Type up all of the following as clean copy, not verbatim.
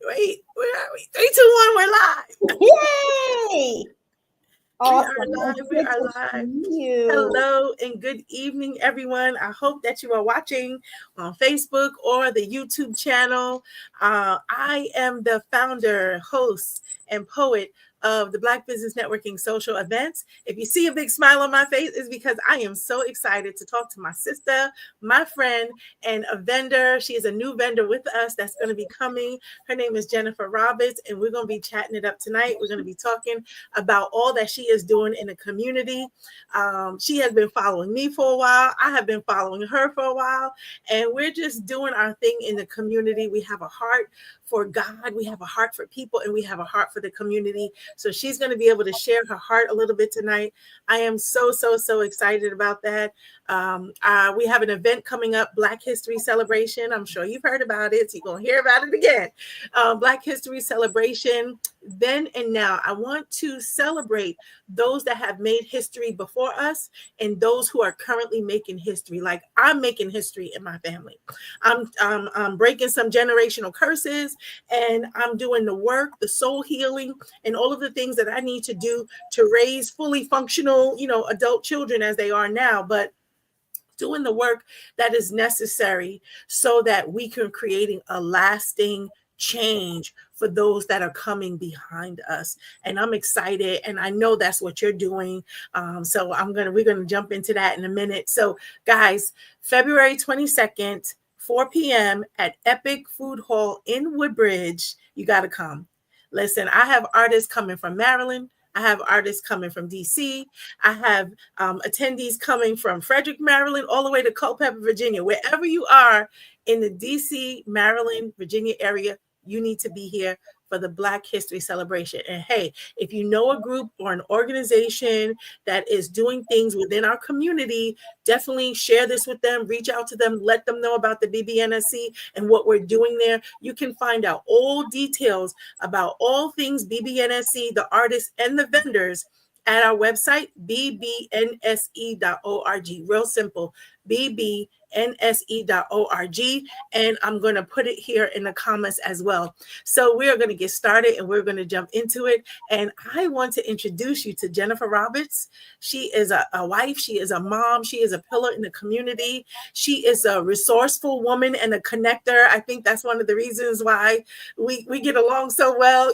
Wait, where are we? 3, 2, 1, we're live. Yay! We Awesome. are live. We Good are to live. see you. Hello and good evening, everyone. I hope that you are watching on Facebook or the YouTube channel. I am the founder, host, and poet of the Black Business Networking social events. If you see a big smile on my face, it's because I am so excited to talk to my sister, my friend, and a vendor. She is a new vendor with us that's going to be coming. Her name is Jennifer Roberts, and we're going to be chatting it up tonight. We're going to be talking about all that she is doing in the community. She has been following me for a while. I have been following her for a while, and we're just doing our thing in the community. We have a heart for God, we have a heart for people, and we have a heart for the community. So she's going to be able to share her heart a little bit tonight. I am so excited about that. We have an event coming up, Black History Celebration. I'm sure you've heard about it, so you're going to hear about it again. Black History Celebration. Then and now, I want to celebrate those that have made history before us and those who are currently making history. Like I'm making history in my family. I'm breaking some generational curses, and I'm doing the work, the soul healing, and all of the things that I need to do to raise fully functional, adult children as they are now. But doing the work that is necessary so that we can creating a lasting change for those that are coming behind us. And I'm excited, and I know that's what you're doing. So we're gonna jump into that in a minute. So guys, February 22nd, 4 p.m. at Epic Food Hall in Woodbridge. You got to come. Listen, I have artists coming from Maryland. I have artists coming from DC. I have attendees coming from Frederick, Maryland, all the way to Culpeper, Virginia. Wherever you are in the DC, Maryland, Virginia area, you need to be here for the Black History Celebration. And hey, if you know a group or an organization that is doing things within our community, definitely share this with them, reach out to them, let them know about the BBNSC and what we're doing there. You can find out all details about all things BBNSC, the artists and the vendors at our website, bbnse.org. Real simple, bbnse.org. And I'm going to put it here in the comments as well. So we are going to get started and we're going to jump into it. And I want to introduce you to Jennifer Roberts. She is a wife. She is a mom. She is a pillar in the community. She is a resourceful woman and a connector. I think that's one of the reasons why we get along so well.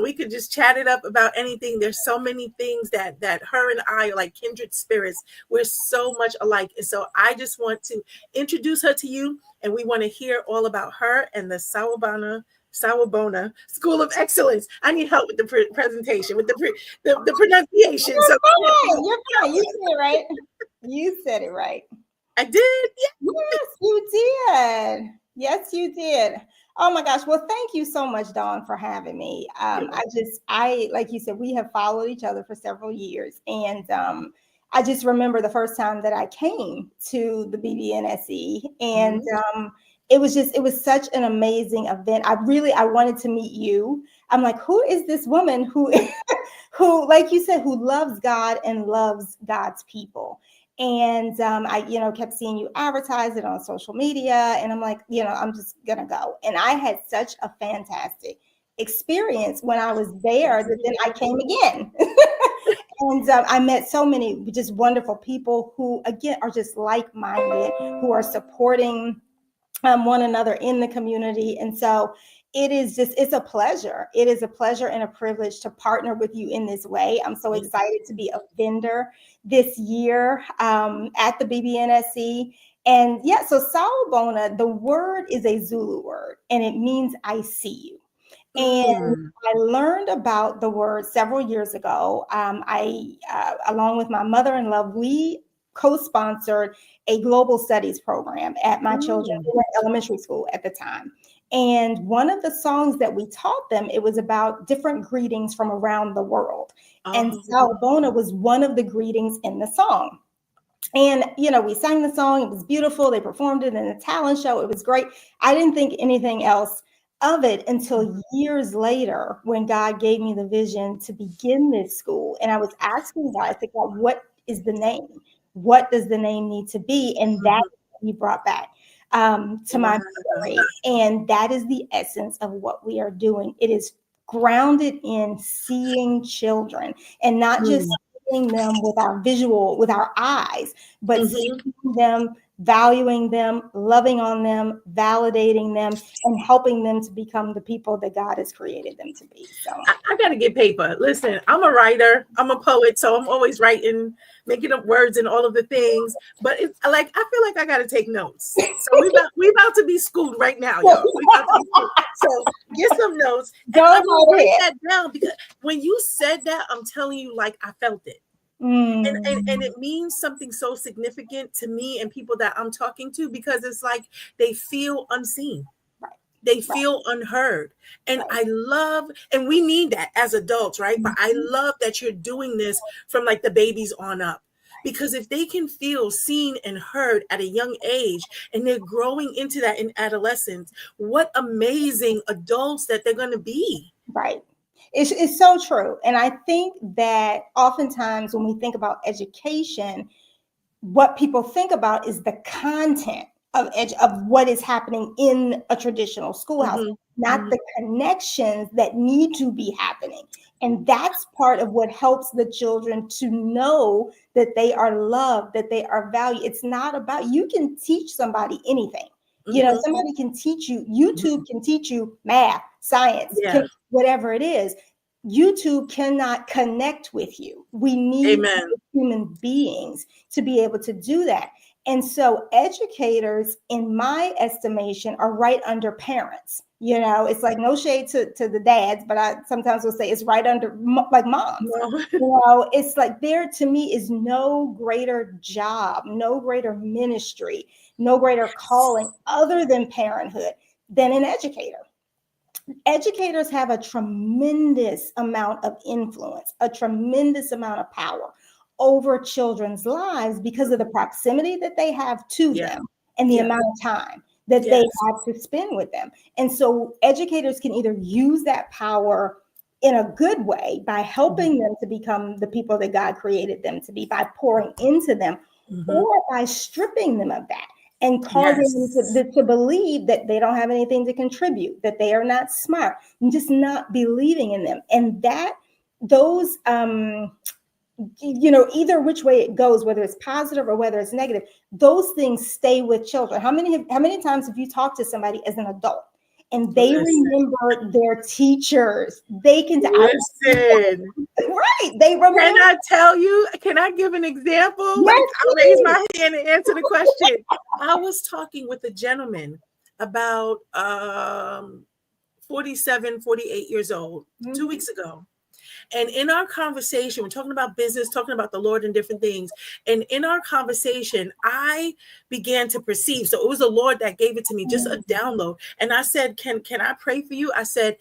We could just chat it up about anything. There's so many things that her and I are like kindred spirits. We're so much alike. And so I just want to introduce her to you, and we want to hear all about her and the Sawubona School of Excellence. I need help with the presentation, with the pronunciation. You're fine. You said it right. You said it right. I did. Yeah. Yes, you did. Oh my gosh. Well, thank you so much, Dawn, for having me. I like you said, we have followed each other for several years. And I just remember the first time that I came to the BBNSE, and it was such an amazing event. I wanted to meet you. I'm like, who is this woman who, like you said, who loves God and loves God's people? And I kept seeing you advertise it on social media, and I'm like, I'm just gonna go. And I had such a fantastic experience when I was there that then I came again. And I met so many just wonderful people who, again, are just like-minded, who are supporting one another in the community. And so it's a pleasure. It is a pleasure and a privilege to partner with you in this way. I'm so excited to be a vendor this year at the BBNSC. And yeah, so Sawubona, the word is a Zulu word, and it means I see you. And I learned about the word several years ago. Along with my mother-in-law, we co-sponsored a global studies program at my children who were in elementary school at the time. And one of the songs that we taught them, it was about different greetings from around the world. And Sawubona was one of the greetings in the song. And, we sang the song. It was beautiful. They performed it in a talent show. It was great. I didn't think anything else of it until years later, when God gave me the vision to begin this school. And I was asking God, I said, God, what is the name? What does the name need to be? And that he brought back. to my Wow. memory. And that is the essence of what we are doing. It is grounded in seeing children and not just Mm. seeing them with our eyes, but Mhm. seeing them, valuing them, loving on them, validating them, and helping them to become the people that God has created them to be. So I got to get paper. Listen, I'm a writer. I'm a poet, so I'm always writing, making up words and all of the things. But it's like I feel like I got to take notes. So we about to be schooled right now, y'all. We about to be schooled. So get some notes, and go I'm gonna right write ahead. that down because when you said that, I'm telling you, like I felt it. And Mm, it means something so significant to me and people that I'm talking to because it's like they feel unseen, right, they right, feel unheard. And right. I love, and we need that as adults, right? But I love that you're doing this from like the babies on up, because if they can feel seen and heard at a young age and they're growing into that in adolescence, what amazing adults that they're going to be. Right. It's so true. And I think that oftentimes when we think about education, what people think about is the content of what is happening in a traditional schoolhouse, Hmm. not Hmm. the connections that need to be happening. And that's part of what helps the children to know that they are loved, that they are valued. It's not about, you can teach somebody anything. You know, Hmm. somebody can teach you, YouTube can teach you math, science, Yeah. whatever it is. YouTube cannot connect with you. We need Amen. human beings to be able to do that. And so educators, in my estimation, are right under parents. You know, it's like no shade to the dads, but I sometimes will say it's right under like moms. No. You know, it's like there to me is no greater job, no greater ministry, no greater calling other than parenthood than an educator. Educators have a tremendous amount of influence, a tremendous amount of power over children's lives because of the proximity that they have to Yeah. them and the Yeah. amount of time that they Yes. have to spend with them. And so educators can either use that power in a good way by helping them to become the people that God created them to be, by pouring into them, Hmm. or by stripping them of that and causing them Yes. to believe that they don't have anything to contribute, that they are not smart, and just not believing in them. And that those you know, either which way it goes, whether it's positive or whether it's negative, those things stay with children. How many times have you talked to somebody as an adult and they Listen. remember their teachers? They can, Listen. right, they Can remember. I tell you? Can I give an example? Like Yes, I'll raise please. my hand and answer the question. I was talking with a gentleman about 47, 48 years old 2 weeks ago. And in our conversation, we're talking about business, talking about the Lord and different things. And in our conversation, I began to perceive. So it was the Lord that gave it to me, just a download. And I said, Can I pray for you? I said,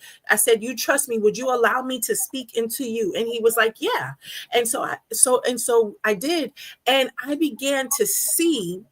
you trust me. Would you allow me to speak into you? And he was like, yeah. And so I did. And I began to see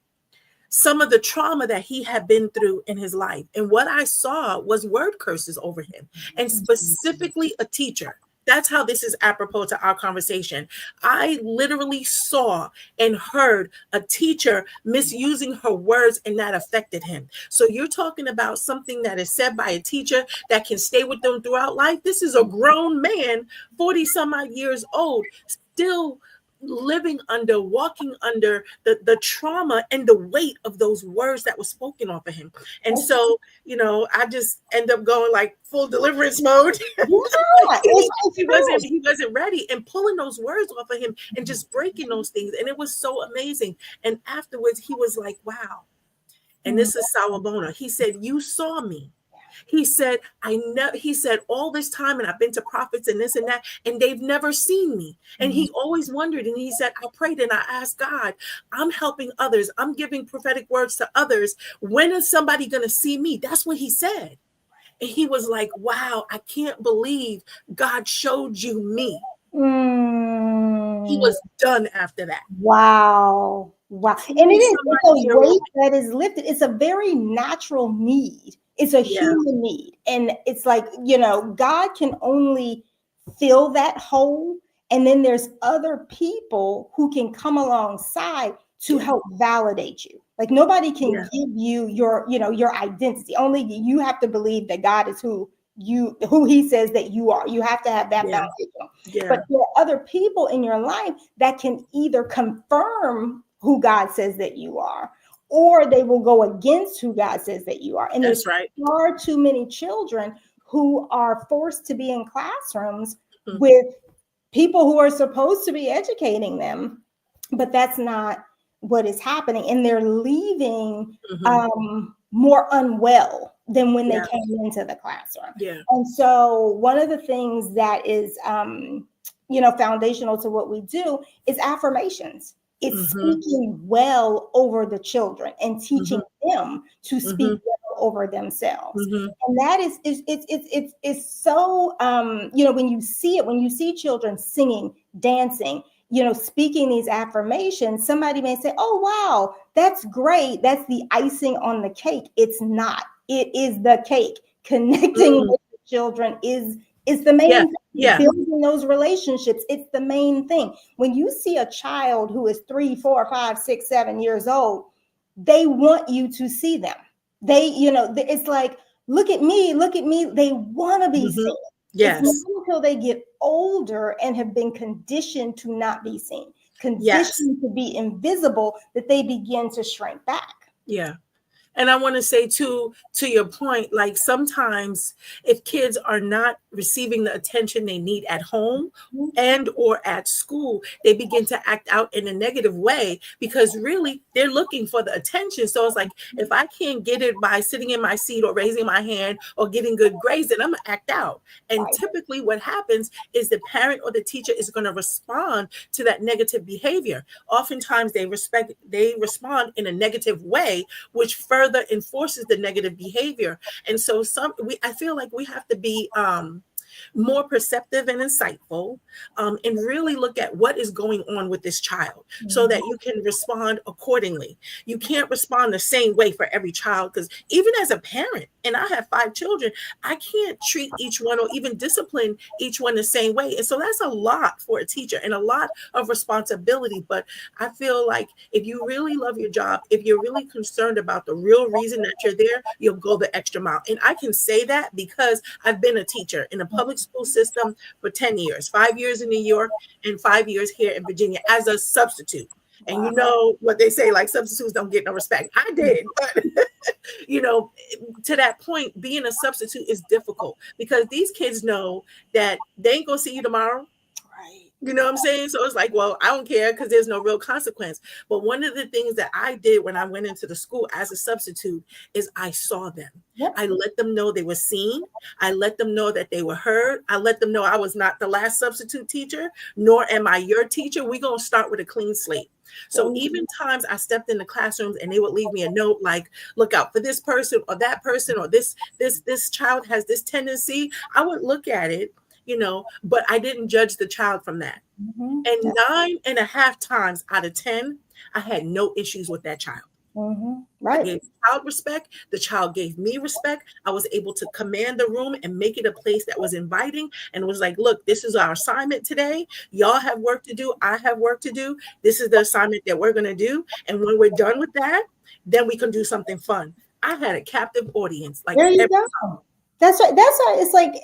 some of the trauma that he had been through in his life. And what I saw was word curses over him, and specifically a teacher. That's how this is apropos to our conversation. I literally saw and heard a teacher misusing her words, and that affected him. So you're talking about something that is said by a teacher that can stay with them throughout life. This is a grown man, 40 some odd years old, still living under, walking under the trauma and the weight of those words that were spoken off of him. And so, I just end up going like full deliverance mode. Yeah, it's he true. wasn't he wasn't ready, and pulling those words off of him and just breaking those things. And it was so amazing. And afterwards he was like, wow. And Mm, this is Sawubona. He said, you saw me. He said, I know, he said, all this time, and I've been to prophets and this and that, and they've never seen me. And he always wondered. And he said, I prayed and I asked God, I'm helping others. I'm giving prophetic words to others. When is somebody going to see me? That's what he said. And he was like, wow, I can't believe God showed you me. He mm. was done after that. Wow. Wow. And 40 some it's odd a year old. weight that is lifted. It's a very natural need. It's a Yeah. human need. And it's like, God can only fill that hole. And then there's other people who can come alongside to Yeah. help validate you. Like nobody can Yeah. give you your, your identity. Only you have to believe that God is who he says that you are. You have to have that Yeah. foundation. But Yeah. there are other people in your life that can either confirm who God says that you are, or they will go against who God says that you are. And there's That's right. far too many children who are forced to be in classrooms Mhm. with people who are supposed to be educating them, but that's not what is happening. And they're leaving Mhm. more unwell than when they Yeah. came into the classroom. Yeah. And so one of the things that is, foundational to what we do is affirmations. It's Mhm. speaking well over the children and teaching Mhm. them to speak Mhm. well over themselves. Mhm. And that is it's so when you see it, when you see children singing, dancing, speaking these affirmations, somebody may say, oh wow, that's great, that's the icing on the cake. It's not. It is the cake. Connecting Mm. with the children is the Yeah. main thing. Yeah. Building those relationships, it's the main thing. When you see a child who is 3, 4, 5, 6, 7 years old, they want you to see them. It's like, look at me, look at me. They want to be Mhm. seen. It's not Yes. until they get older and have been conditioned to not be seen, Yes. conditioned to be invisible, that they begin to shrink back. Yeah. And I want to say to your point, like sometimes if kids are not receiving the attention they need at home Mhm. and or at school, they begin to act out in a negative way because really they're looking for the attention. So it's like, if I can't get it by sitting in my seat or raising my hand or getting good grades, then I'm gonna act out. And Right. typically what happens is the parent or the teacher is going to respond to that negative behavior. Oftentimes they respond in a negative way, which further enforces the negative behavior. And so I feel like we have to be more perceptive and insightful, and really look at what is going on with this child so that you can respond accordingly. You can't respond the same way for every child, because even as a parent, and I have 5 children, I can't treat each one or even discipline each one the same way. And so that's a lot for a teacher and a lot of responsibility. But I feel like if you really love your job, if you're really concerned about the real reason that you're there, you'll go the extra mile. And I can say that because I've been a teacher in a public school system for 10 years, 5 years in New York and 5 years here in Virginia as a substitute. And you Wow. know what they say, like substitutes don't get no respect. I did, but you know, to that point, being a substitute is difficult because these kids know that they ain't gonna see you tomorrow. Right. You know what I'm saying? So it's like, well, I don't care because there's no real consequence. But one of the things that I did when I went into the school as a substitute is I saw them. Yep. I let them know they were seen. I let them know that they were heard. I let them know I was not the last substitute teacher, nor am I your teacher. We're going to start with a clean slate. So even times I stepped in the classrooms and they would leave me a note like, look out for this person or this child has this tendency. I would look at it, but I didn't judge the child from that. Mhm. And 9.5 times out of 10, I had no issues with that child. I Right. gave the child respect. The child gave me respect. I was able to command the room and make it a place that was inviting and was like, look, this is our assignment today. Y'all have work to do. I have work to do. This is the assignment that we're going to do. And when we're done with that, then we can do something fun. I had a captive audience. Like There you every go. That's right. That's why it's like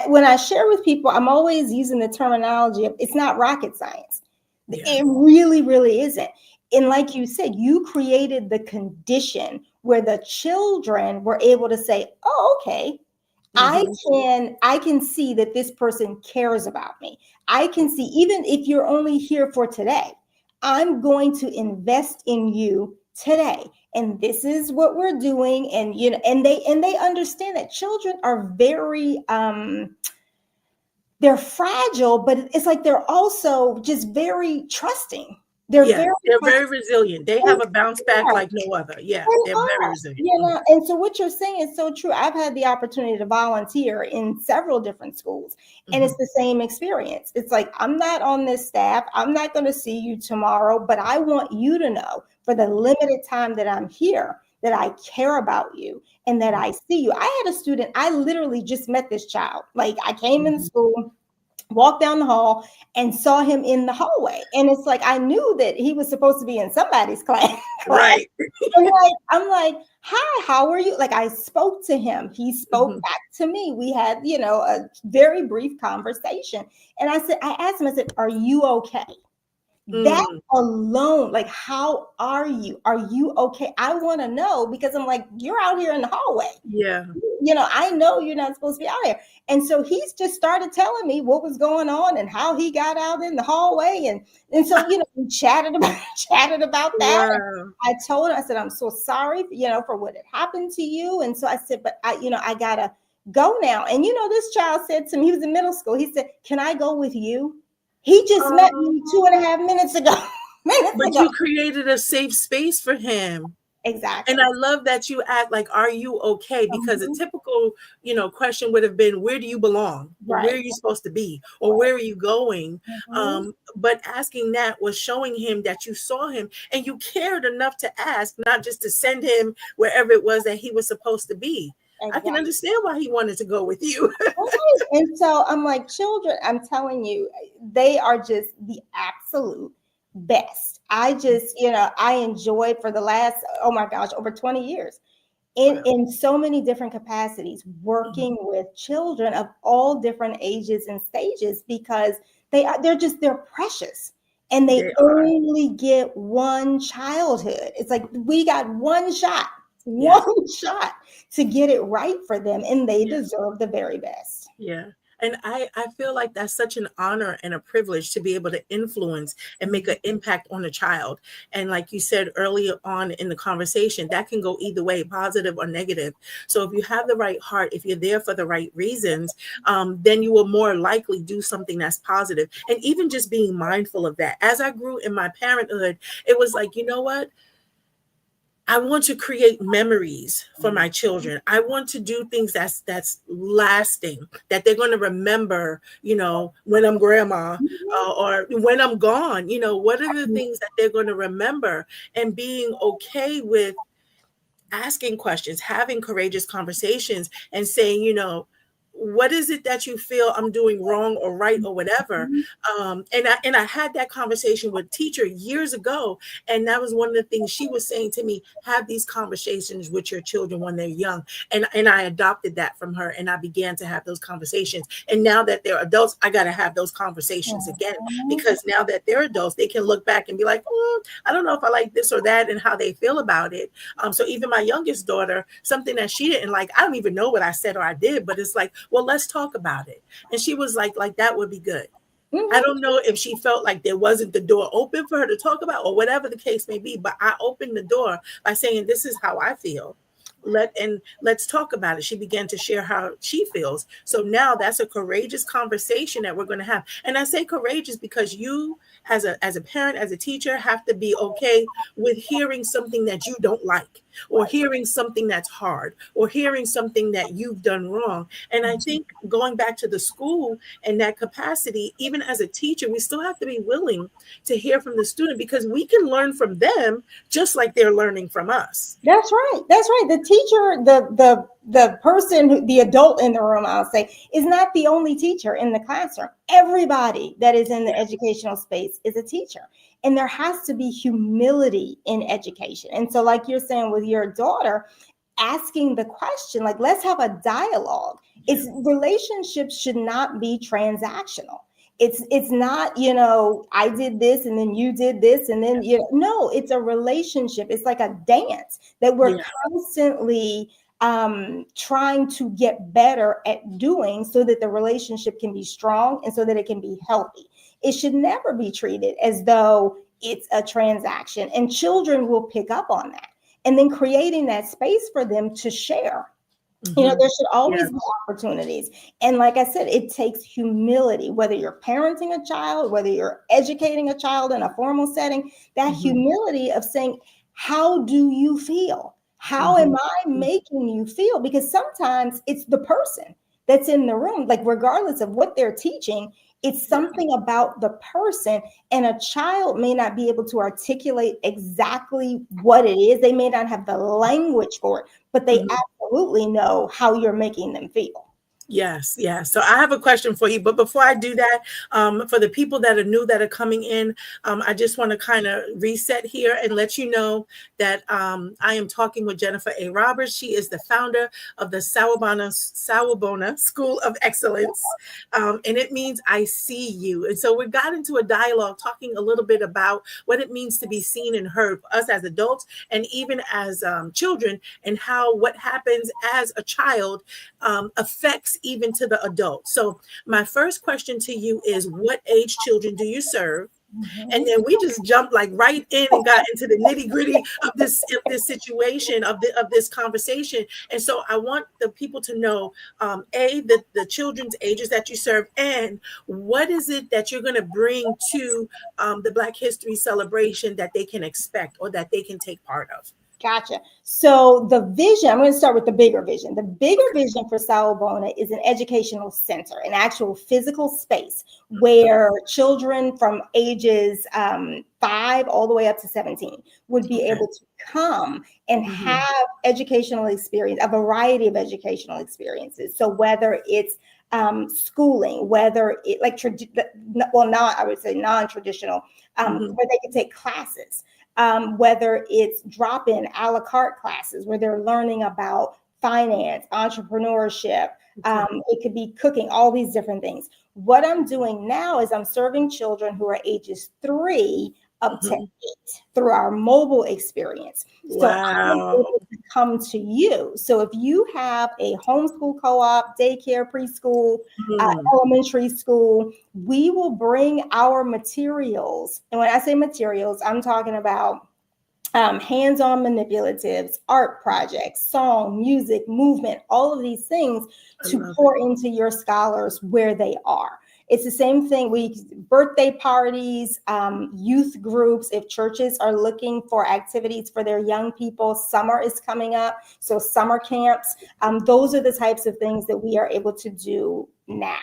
when I share with people, I'm always using the terminology of, it's not rocket science. Yeah. It really, really isn't. And like you said, you created the condition where the children were able to say, oh, okay, Mhm. I can see that this person cares about me. I can see, even if you're only here for today, I'm going to invest in you today. And this is what we're doing. And and they understand that children are very they're fragile, but it's like they're also just very trusting. They're Yes, very they're trusting. very resilient. They have a bounce back like no other. Yeah, They they're very are, resilient. and so what you're saying is so true. I've had the opportunity to volunteer in several different schools, and it's Mhm. the same experience. It's like, I'm not on this staff. I'm not going to see you tomorrow, but I want you to know for the limited time that I'm here that I care about you and that I see you. I had a student, I literally just met this child. Like, I came in Mhm. school. walked down the hall and saw him in the hallway. And it's like I knew that he was supposed to be in somebody's class. Right. And like I'm like, hi, how are you? Like I spoke to him. He spoke Mhm. back to me. We had, a very brief conversation. And I asked him, I said, are you okay? That Mm. alone, like, how are you? Are you okay? I want to know because I'm like, you're out here in the hallway. Yeah. I know you're not supposed to be out here. And so he's just started telling me what was going on and how he got out in the hallway. And so, we chatted about chatted about that. Wow. I told him, I said, I'm so sorry, for what had happened to you. And so I said, but I gotta go now. And this child said to me, he was in middle school. He said, can I go with you? He just met me Oh, 2.5 minutes ago. minutes but ago. you created a safe space for him. And I Exactly. love that you act like, are you okay? Because a Mhm. typical, question would have been, where do you belong? Or where Right. are you supposed to be? Or Right. where are you going? Mhm. But asking that was showing him that you saw him and you cared enough to ask, not just to send him wherever it was that he was supposed to be. I can Exactly. understand why he wanted to go with you. Right. And so I'm like, children, I'm telling you, they are just the absolute best. I just, I enjoyed for the last, oh my gosh, over 20 years Wow. in so many different capacities, Mhm. working with children of all different ages and stages because they're precious and they They are. only get one childhood. It's like we got Yeah. one shot to get it right for them, and they Yeah. deserve the very best. Yeah. And I feel like that's such an honor and a privilege to be able to influence and make an impact on a child. And like you said earlier on in the conversation, that can go either way, positive or negative. So if you have the right heart, if you're there for the right reasons, then you will more likely do something that's positive. And even just being mindful of that. As I grew in my parenthood, it was like, you know what? I want to create memories for my children. I want to do things that's lasting, that they're going to remember, when I'm grandma, or when I'm gone. What are the things that they're going to remember, and being okay with asking questions, having courageous conversations, and saying, what is it that you feel I'm doing wrong or right or whatever? And I had that conversation with teacher years ago, and that was one of the things she was saying to me: have these conversations with your children when they're young. And I adopted that from her, and I began to have those conversations. And now that they're adults, I got to have those conversations again, because now that they're adults, they can look back and be like, I don't know if I like this or that, and how they feel about it. So even my youngest daughter, something that she didn't like, I don't even know what I said or I did, but it's like, well, let's talk about it. And she was like that would be good. I Mhm. don't know if she felt like there wasn't the door open for her to talk about or whatever the case may be, but I opened the door by saying, this is how I feel. Let's talk about it. She began to share how she feels. So now that's a courageous conversation that we're going to have. And I say courageous because you, as a parent, as a teacher, have to be okay with hearing something that you don't like, or hearing something that's hard, or hearing something that you've done wrong. And I think going back to the school and that capacity, even as a teacher, we still have to be willing to hear from the student, because we can learn from them just like they're learning from us. That's right. That's right. The teacher, the person, the adult in the room, I'll say, is not the only teacher in the classroom. Everybody that is in the Yeah. educational space is a teacher. And there has to be humility in education. And so, like you're saying with your daughter, asking the question, like, let's have a dialogue. Yeah. It's relationships should not be transactional. It's not, I did this and then you did this and then no, it's a relationship. It's like a dance that we're Yeah. constantly trying to get better at doing so that the relationship can be strong and so that it can be healthy. It should never be treated as though it's a transaction, and children will pick up on that, and then creating that space for them to share. Hmm. There should Yeah. always be opportunities. And like I said, it takes humility, whether you're parenting a child, whether you're educating a child in a formal setting, that Hmm. humility of saying, how do you feel? How Hmm. am I making you feel? Because sometimes it's the person that's in the room, like regardless of what they're teaching, it's Yeah. something about the person. And a child may not be able to articulate exactly what it is. They may not have the language for it, but they Hmm. absolutely know how you're making them feel. Yes, yes. So I have a question for you, but before I do that, for the people that are new that are coming in, I just want to kind of reset here and let you know that I am talking with Jennifer A. Roberts. She is the founder of the Sawubona School of Excellence, and it means I see you. And so we got into a dialogue talking a little bit about what it means to be seen and heard for us as adults and even as children, and how what happens as a child affects even to the adult. So my first question to you is, what age children do you serve? And then we just jumped like right in and got into the nitty gritty of this situation of this conversation. And so I want the people to know, the children's ages that you serve, and what is it that you're going to bring to the Black History celebration that they can expect or that they can take part of. Gotcha. So the vision, I'm going to start with the bigger vision. The bigger vision for Sawubona is an educational center, an actual physical space where children from ages 5 all the way up to 17 would be able to come and have educational experience, a variety of educational experiences. So whether it's schooling, whether it I would say non-traditional, where they can take classes. Whether it's drop-in a la carte classes where they're learning about finance, entrepreneurship, it could be cooking, all these different things. What I'm doing now is I'm serving children who are ages 3 up to 8 through our mobile experience. So I'm able to come to you. So if you have a homeschool co-op, daycare, preschool, elementary school, we will bring our materials. And when I say materials, I'm talking about hands-on manipulatives, art projects, song, music, movement, all of these things to pour into your scholars where they are. It's the same thing. Birthday parties, youth groups, if churches are looking for activities for their young people, summer is coming up. So summer camps, those are the types of things that we are able to do now.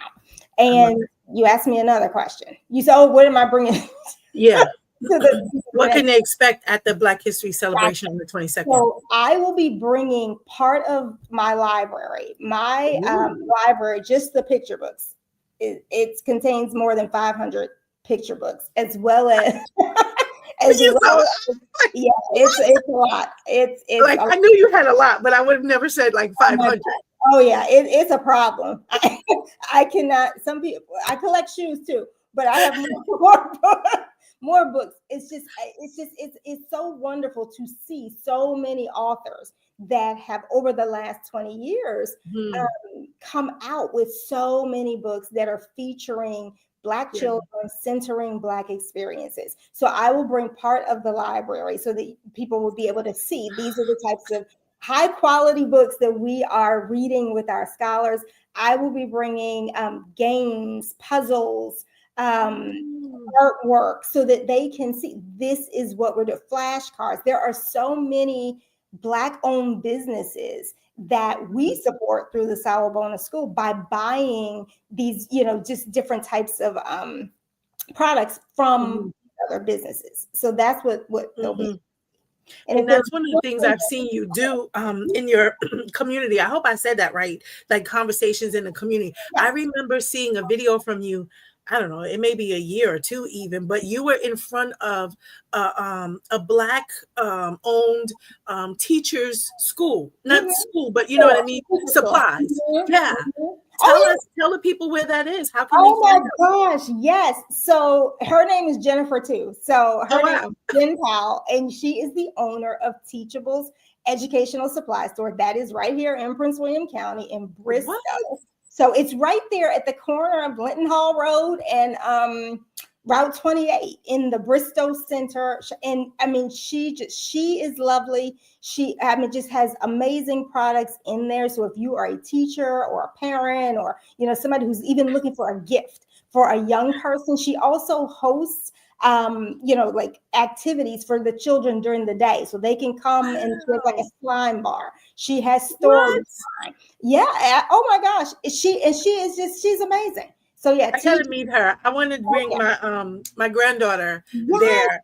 And you asked me another question. You said, oh, what am I bringing? Yeah. What can they expect at the Black History celebration on the 22nd? So I will be bringing part of my library. My library, just the picture books. It contains more than 500 picture books, as well as yeah, it's a lot. It's like I knew you had a lot, but I would have never said like 500. Oh yeah, it's a problem. I cannot. Some people, I collect shoes too, but I have more books. It's so wonderful to see so many authors that have over the last 20 years come out with so many books that are featuring Black children, centering Black experiences. So I will bring part of the library so that people will be able to see these are the types of high quality books that we are reading with our scholars. I will be bringing games, puzzles, artwork so that they can see this is what we're doing. Flashcards. There are so many Black owned businesses that we support through the Sawubona School by buying these, just different types of products from other businesses. So that's what they'll be. And that's one of the things I've seen you do in your community. I hope I said that right. Like conversations in the community. I remember seeing a video from you. I don't know, it may be a year or two even, but you were in front of a Black owned teachers school, not school, but you know what I mean? Supplies. Yeah. Tell the people where that is. How can they find out? Oh my gosh, yes. So her name is Jennifer too. So her name is Jen Powell, and she is the owner of Teachables Educational Supply Store. That is right here in Prince William County in Bristol. What? So it's right there at the corner of Linton Hall Road and Route 28 in the Bristol Center. And I mean, she is lovely. She just has amazing products in there. So if you are a teacher or a parent or, somebody who's even looking for a gift for a young person, she also hosts, like activities for the children during the day. So they can come and do like a slime bar. She has story time. Yeah. Oh my gosh. She's amazing. So yeah, I gotta meet her. I want to bring my granddaughter there.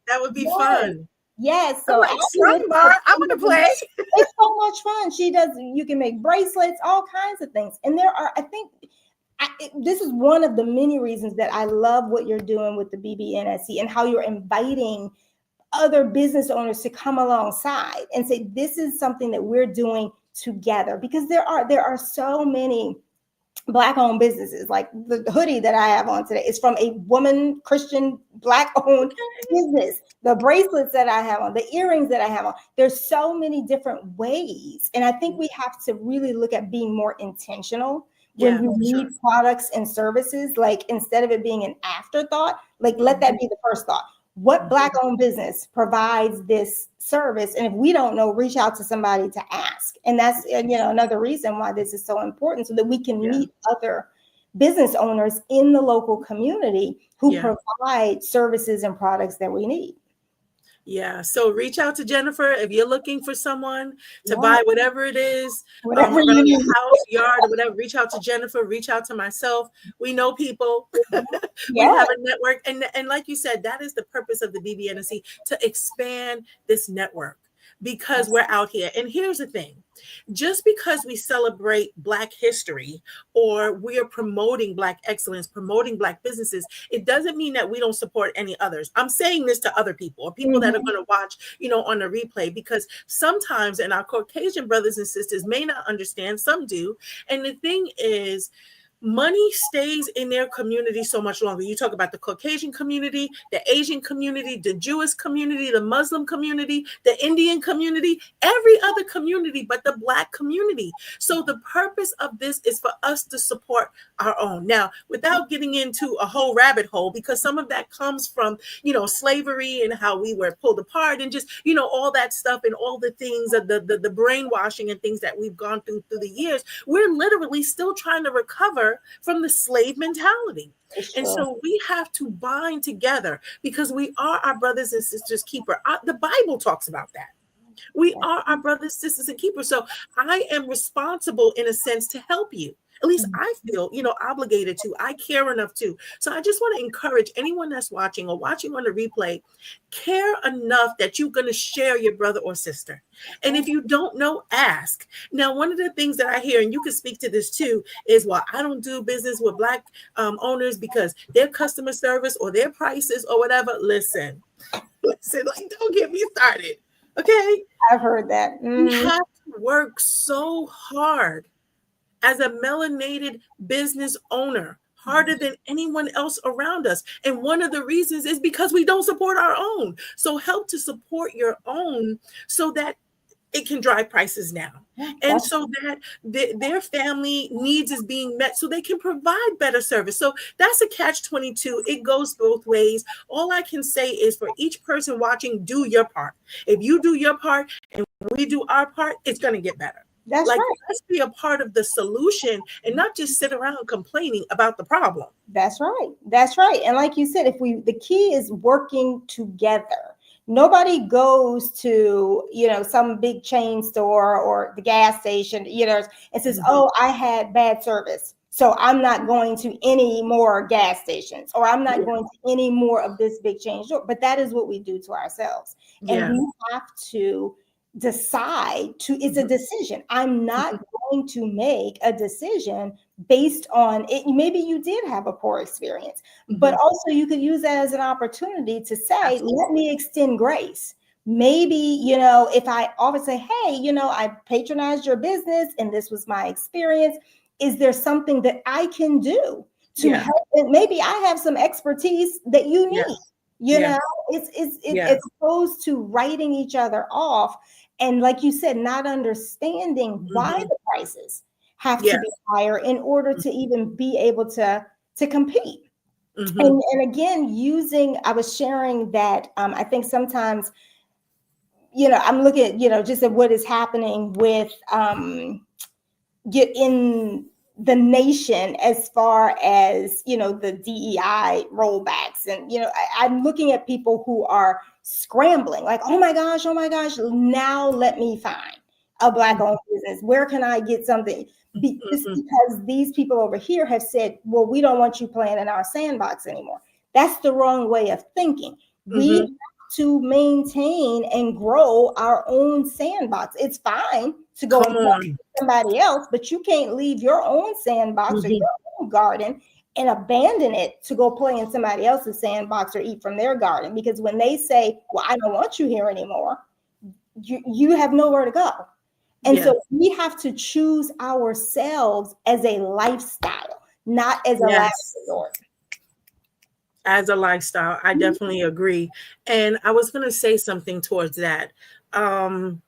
That would be fun. Yes, I'm so like, Slum Bar, I want to play. it's so much fun. She does, you can make bracelets, all kinds of things. And there are, I think, this is one of the many reasons that I love what you're doing with the BBNSC and how you're inviting other business owners to come alongside and say, this is something that we're doing together, because there are so many Black-owned businesses. Like the hoodie that I have on today is from a woman, Christian, Black-owned business. The bracelets that I have on, the earrings that I have on, there's so many different ways. And I think we have to really look at being more intentional when we need products and services. Like, instead of it being an afterthought, like, let that be the first thought. What Black-owned business provides this service? And if we don't know, reach out to somebody to ask. And that's, another reason why this is so important, so that we can meet other business owners in the local community who provide services and products that we need. Yeah. So reach out to Jennifer if you're looking for someone to buy whatever it is, whatever around you your need. house, yard, or whatever. Reach out to Jennifer. Reach out to myself. We know people. We have a network, and like you said, that is the purpose of the BBNC, to expand this network, because we're out here. And here's the thing. Just because we celebrate Black history, or we are promoting Black excellence, promoting Black businesses, it doesn't mean that we don't support any others. I'm saying this to other people, or people that are going to watch, on the replay, because sometimes, and our Caucasian brothers and sisters may not understand, some do. And the thing is, money stays in their community so much longer. You talk about the Caucasian community, the Asian community, the Jewish community, the Muslim community, the Indian community, every other community but the Black community. So the purpose of this is for us to support our own. Now, without getting into a whole rabbit hole, because some of that comes from, slavery and how we were pulled apart, and just, all that stuff, and all the things of the brainwashing and things that we've gone through the years, we're literally still trying to recover from the slave mentality. And so we have to bind together, because we are our brothers and sisters keeper. The Bible talks about that. We are our brothers, sisters, and keepers. So I am responsible, in a sense, to help you. At least I feel, obligated to. I care enough to. So I just want to encourage anyone that's watching or watching on the replay, care enough that you're going to share your brother or sister. And if you don't know, ask. Now, one of the things that I hear, and you can speak to this too, is, well, I don't do business with Black owners because their customer service or their prices or whatever. Listen, like, don't get me started. Okay. I've heard that. We have to work so hard as a melanated business owner, harder than anyone else around us. And one of the reasons is because we don't support our own. So help to support your own, so that it can drive prices down. And so that their family needs is being met, so they can provide better service. So that's a catch-22. It goes both ways. All I can say is, for each person watching, do your part. If you do your part and we do our part, it's going to get better. That's right. Let's be a part of the solution and not just sit around complaining about the problem. That's right. That's right. And like you said, the key is working together. Nobody goes to, some big chain store or the gas station, and says, oh, I had bad service, so I'm not going to any more gas stations, or I'm not going to any more of this big chain store. But that is what we do to ourselves. And we have to decide it's a decision. I'm not going to make a decision based on it. Maybe you did have a poor experience, but also you could use that as an opportunity to say, let me extend grace. Maybe, if I always say, hey, I patronized your business and this was my experience, is there something that I can do to help? And maybe I have some expertise that you need. It's opposed to writing each other off. And like you said, not understanding why the prices have to be higher in order to even be able to compete. And again, I was sharing that I think sometimes, I'm looking at, just at what is happening with in the nation as far as, the DEI rollbacks. And, I'm looking at people who are scrambling, like, oh my gosh, now let me find a Black-owned business. Where can I get something? Just because these people over here have said, well, we don't want you playing in our sandbox anymore. That's the wrong way of thinking. We have to maintain and grow our own sandbox. It's fine to go Come and play on. with somebody else, but you can't leave your own sandbox or Mhm. your own garden and abandon it to go play in somebody else's sandbox or eat from their garden. Because when they say, well, I don't want you here anymore, you have nowhere to go. And Yes. so we have to choose ourselves as a lifestyle, not as a last Yes. resort. As a lifestyle, I definitely agree. And I was going to say something towards that. Um,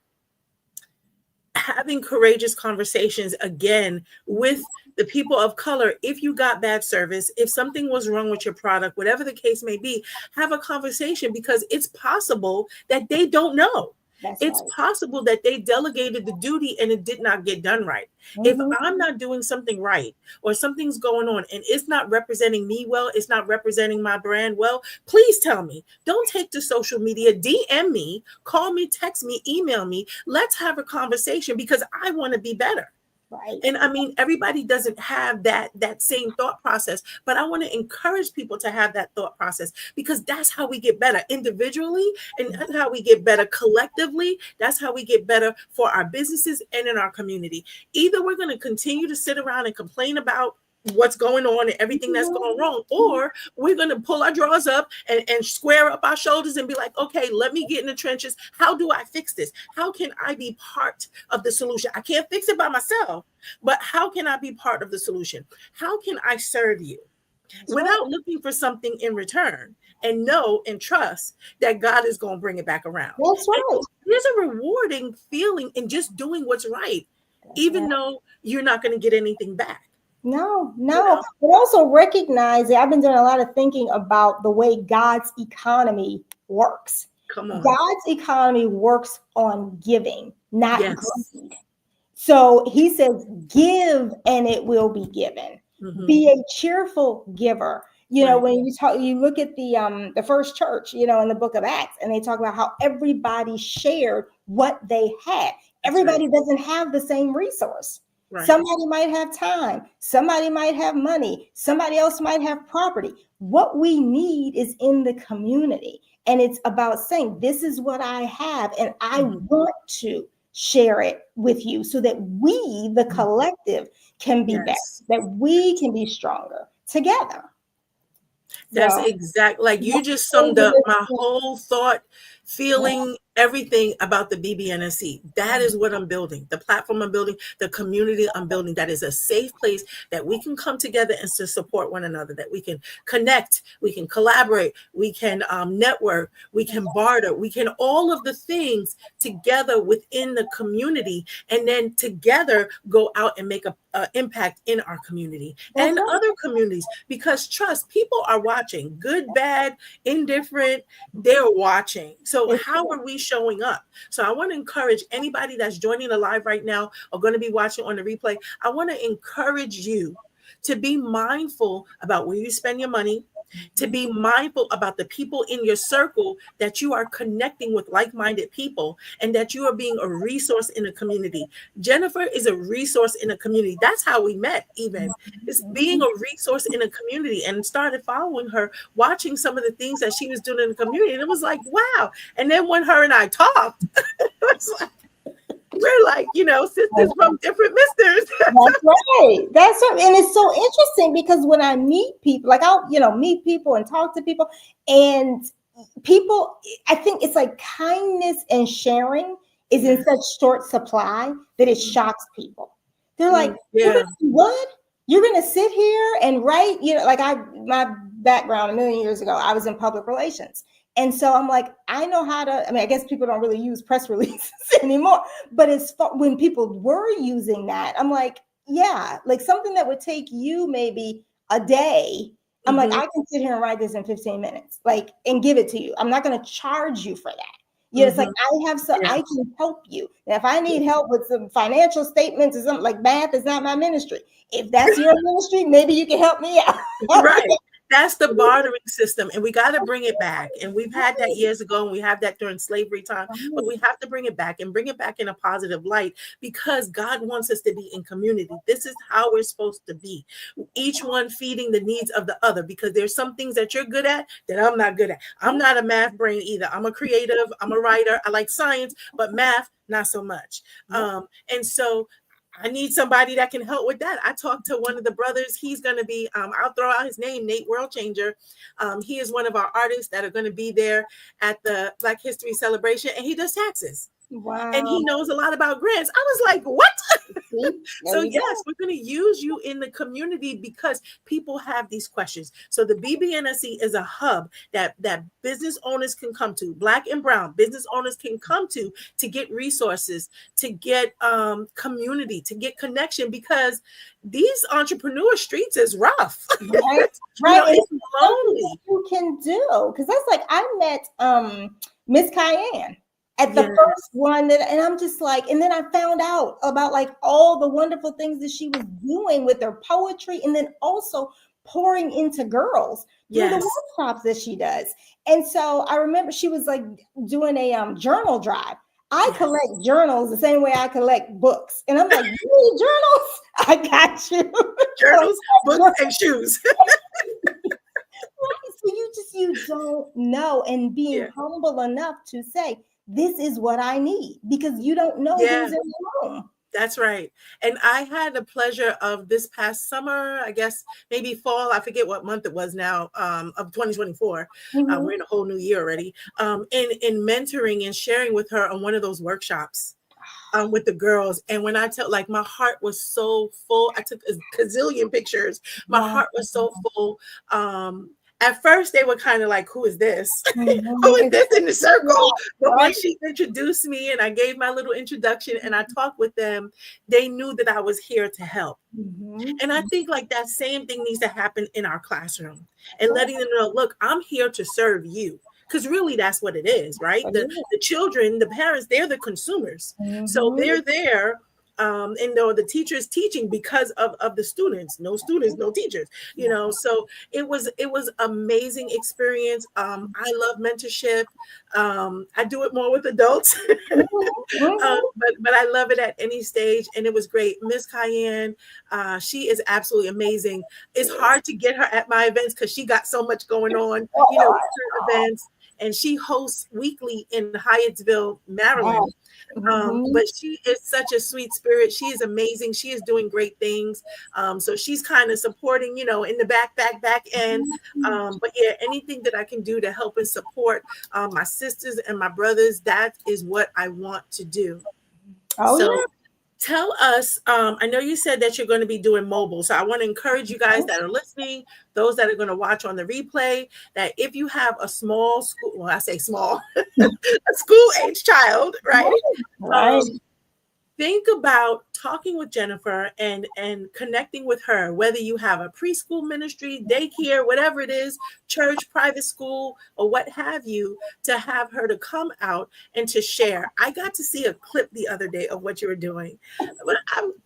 Having courageous conversations again with the people of color. If you got bad service, if something was wrong with your product, whatever the case may be, have a conversation, because it's possible that they don't know. That's It's right. possible that they delegated the duty and it did not get done right. If Mhm. I'm not doing something right, or something's going on and it's not representing me well, it's not representing my brand well, please tell me. Don't take to social media, DM me, call me, text me, email me. Let's have a conversation, because I want to be better. Right. And I mean, everybody doesn't have that same thought process, but I want to encourage people to have that thought process, because that's how we get better individually, and that's how we get better collectively. That's how we get better for our businesses and in our community. Either we're going to continue to sit around and complain about what's going on and everything that's going wrong, or we're going to pull our drawers up and square up our shoulders and be like, okay, let me get in the trenches. How do I fix this? How can I be part of the solution? I can't fix it by myself, but how can I be part of the solution? How can I serve you That's right. without looking for something in return, and know and trust that God is going to bring it back around? That's And right. there's a rewarding feeling in just doing what's right, That's even right. though you're not going to get anything back. No, You no. know, But also recognize that I've been doing a lot of thinking about the way God's economy works. come on. God's economy works on giving, not Yes. greed. So he says, give and it will be given. Hmm. Be a cheerful giver. Right. When you talk, you look at the first church, in the book of Acts, and they talk about how everybody shared what they had. That's right. Everybody doesn't have the same resource. Right. Somebody might have time, somebody might have money, somebody else might have property. What we need is in the community. And it's about saying, this is what I have, and I Mhm. want to share it with you so that we, the Mhm. collective, can be better, Yes. that we can be stronger together. That's So, exact. Like, you just summed up my yeah, whole thought, feeling, everything about the BBNSC. That is what I'm building. The platform I'm building, the community I'm building. That is a safe place that we can come together and to support one another. That we can connect, we can collaborate, we can network, we can barter, we can all of the things together within the community, and then together go out and make a impact in our community that's and right. other communities. Because trust, people are watching, good, bad, indifferent, they're watching. So It's how are we showing up? So I want to encourage anybody that's joining the live right now or going to be watching on the replay. I want to encourage you to be mindful about where you spend your money, to be mindful about the people in your circle, that you are connecting with like-minded people, and that you are being a resource in the community. Jennifer is a resource in the community. That's how we met, even. It's being a resource in a community, and started following her, watching some of the things that she was doing in the community. And it was like, wow. And then when her and I talked, it was like, we're like, sisters from different misters. That's right. That's right. And it's so interesting because when I meet people, like I'll, meet people and talk to people, and people, I think it's like kindness and sharing is in Yes. such short supply that it shocks people. They're like, you're gonna Yeah. do what? You're gonna sit here and write, like my background a million years ago, I was in public relations. And so I'm like, I know how to, I mean, I guess people don't really use press releases anymore, but when people were using that, I'm like, yeah, like something that would take you maybe a day. I'm like, Hmm. I can sit here and write this in 15 minutes, like, and give it to you. I'm not going to charge you for that. It's like Hmm. I Yes. can help you. And if I need help with some financial statements or something, like math is not my ministry. If that's your ministry, maybe you can help me out. Right. That's the bartering system, and we got to bring it back. And we've had that years ago, and we have that during slavery time, but we have to bring it back and bring it back in a positive light because God wants us to be in community. This is how we're supposed to be. Each one feeding the needs of the other because there's some things that you're good at that I'm not good at. I'm not a math brain either. I'm a creative, I'm a writer, I like science, but math, not so much. And so I need somebody that can help with that. I talked to one of the brothers. He's going to be, I'll throw out his name, Nate World Changer. He is one of our artists that are going to be there at the Black History Celebration, and he does taxes. Wow. And he knows a lot about grants. I was like, what? So yes, we're going to use you in the community because people have these questions. So the BBNSC is a hub that business owners can come to, Black and brown business owners can come to get resources, to get community, to get connection, because these entrepreneur streets is rough. Right. It's lonely. You can do, because that's like, I met Miss Cayenne at the first one and I'm just like, and then I found out about like all the wonderful things that she was doing with her poetry, and then also pouring into girls through the workshops that she does. And so I remember she was like doing a journal drive. I collect journals the same way I collect books, and I'm like, you need journals? I got you. Journals, books, and shoes. So you don't know, and being humble enough to say, this is what I need, because you don't know who's in the room. That's right. And I had the pleasure of this past summer, I guess maybe fall, I forget what month it was now, of 2024. We're in a whole new year already. In mentoring and sharing with her on one of those workshops with the girls. And when I tell, like, my heart was so full. I took a gazillion pictures. My heart was so full. At first, they were kind of like, who is this? Who is this in the circle? But when she introduced me and I gave my little introduction and I talked with them, they knew that I was here to help. And I think like that same thing needs to happen in our classroom, and letting them know, look, I'm here to serve you. Because really, that's what it is, right? The children, the parents, they're the consumers. So they're there. And the teacher is teaching because of the students. No students, no teachers, so it was amazing experience. I love mentorship. I do it more with adults, but I love it at any stage, and it was great. Miss Cayenne, she is absolutely amazing. It's hard to get her at my events because she got so much going on, her events, and she hosts weekly in Hyattsville, Maryland. But she is such a sweet spirit. She is amazing. She is doing great things. So she's kind of supporting, in the back end. But yeah, anything that I can do to help and support my sisters and my brothers, that is what I want to do. Tell us, I know you said that you're going to be doing mobile. So I want to encourage you guys that are listening, those that are going to watch on the replay, that if you have a small school, well, I say small, a school-age child, right? Think about talking with Jennifer and connecting with her, whether you have a preschool ministry, daycare, whatever it is, church, private school, or what have you, to have her to come out and to share. I got to see a clip the other day of what you were doing. But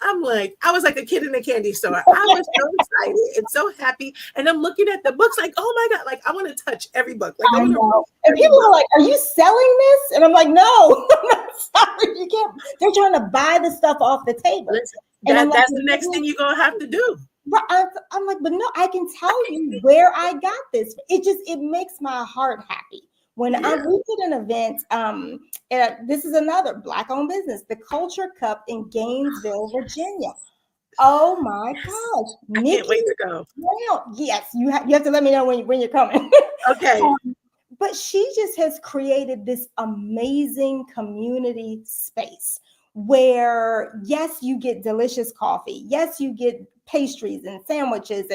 I'm like, I was like a kid in a candy store. I was so excited and so happy. And I'm looking at the books like, oh my God, like I want to touch every book. Like I know. And people are like, are you selling this? And I'm like, no, I'm not selling. You can't. They're trying to buy the stuff off the table. That's the next thing you're going to have to do. But I'm like, but no, I can tell you where I got this. It makes my heart happy. When we did an event, this is another Black-owned business, the Culture Cup in Gainesville, Virginia. Oh my gosh. Nikki, I can't wait to go. Yes, you have to let me know when you're coming. Okay. But she just has created this amazing community space where, yes, you get delicious coffee. Yes, you get pastries and sandwiches,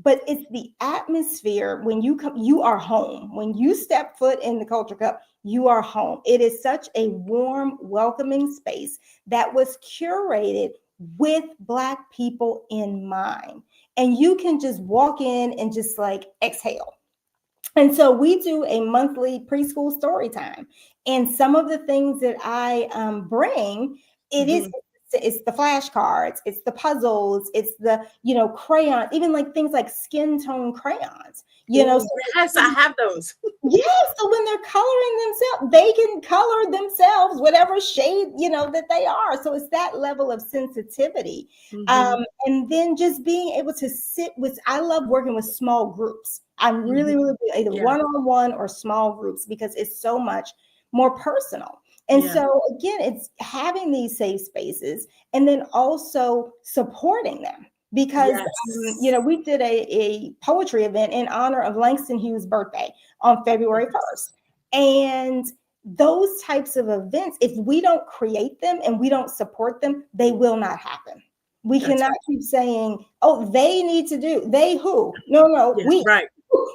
but it's the atmosphere when you come, you are home. When you step foot in the Culture Cup, you are home. It is such a warm, welcoming space that was curated with Black people in mind. And you can just walk in and just like exhale. And so we do a monthly preschool story time. And some of the things that I bring, it is It's the flashcards, it's the puzzles, it's the, crayons, even like things like skin tone crayons, Ooh, so yes, I have those. yes, so when they're coloring themselves, they can color themselves whatever shade, that they are. So it's that level of sensitivity. Mm-hmm. And then just being able to sit with, I love working with small groups. I'm really, Mm-hmm. really either Yeah. one-on-one or small groups because it's so much more personal. And Yeah. so again, it's having these safe spaces and then also supporting them because Yes. we did a poetry event in honor of Langston Hughes' birthday on February Yes. 1st. And those types of events, if we don't create them and we don't support them, they will not happen. We That's cannot right. keep saying, oh, they need to do, they who? No, Yeah, right.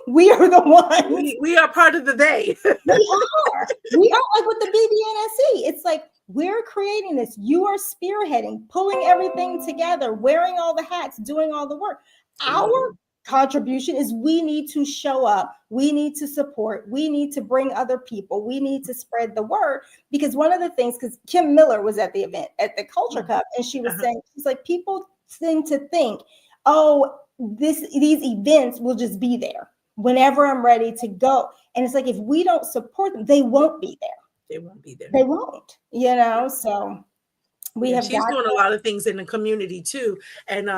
we are the ones. We are part of the day. We are like with the BBNSC. It's like we're creating this. You are spearheading, pulling everything together, wearing all the hats, doing all the work. Our contribution is we need to show up, we need to support, we need to bring other people, we need to spread the word. Because one of the things, because Kim Miller was at the event at the Culture Cup, and she was saying, she's like, people seem to think, oh, these events will just be there whenever I'm ready to go. And it's like, if we don't support them, they won't be there. They won't be there. They won't, so we Yeah, have she's got doing a lot of things in the community too, and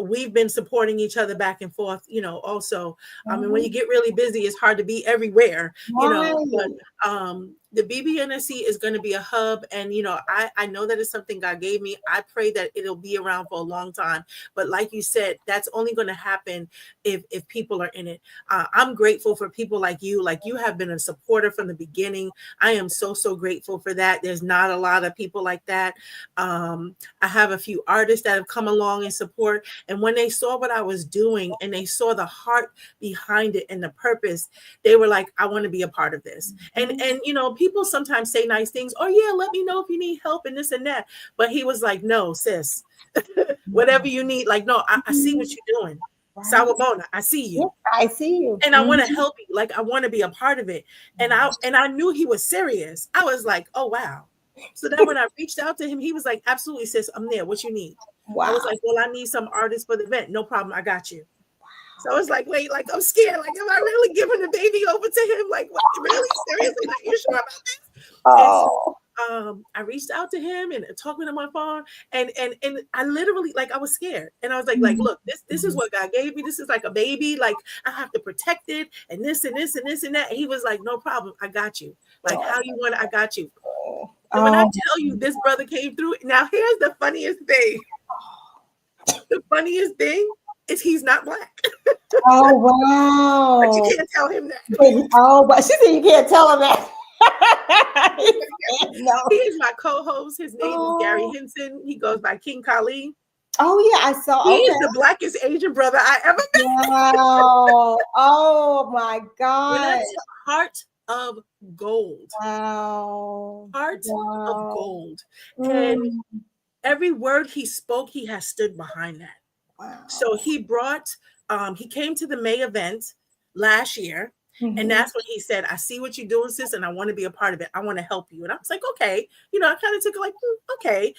we've been supporting each other back and forth. Also, I mean, when you get really busy, it's hard to be everywhere. But the BBNSC is going to be a hub, and I know that it's something God gave me. I pray that it'll be around for a long time. But like you said, that's only going to happen if people are in it. I'm grateful for people like you. Like you have been a supporter from the beginning. I am so grateful for that. There's not a lot of people like that. I have a few artists that have come along and support. And when they saw what I was doing and they saw the heart behind it and the purpose, they were like, I want to be a part of this. And people sometimes say nice things. Oh yeah, let me know if you need help and this and that. But he was like, no, sis, whatever you need. Like, no, I see what you're doing. Sawubona, I see you. Yes, I see you. And I want to help you. Like, I want to be a part of it. And I knew he was serious. I was like, oh wow. So then when I reached out to him, he was like, absolutely, sis, I'm there. What you need? Wow. I was like, well, I need some artists for the event. No problem. I got you. So I was like, wait, like, I'm scared. Like, am I really giving the baby over to him? Like, what? Really? Seriously? Like, you sure about this? Oh. So, I reached out to him and talked with him on the phone, and I literally, like, I was scared, and I was like, look, this is what God gave me. This is like a baby. Like, I have to protect it, and this and this and this and that. And he was like, no problem, I got you. Like, how you want it, I got you. And when I tell you, this brother came through. Now, here's the funniest thing. The funniest thing is he's not Black. Oh wow! But you can't tell him that. But she said you can't tell him that. No. He is my co-host. His name is Gary Henson. He goes by King Kali. Oh yeah, I saw. He is the blackest Asian brother I ever met. Wow! Oh my God! Heart of gold. Wow! Heart of gold. And every word he spoke, he has stood behind that. Wow. So he brought. He came to the May event last year. And that's when he said, I see what you're doing, sis, and I want to be a part of it. I want to help you. And I was like, okay. I kind of took it like, okay.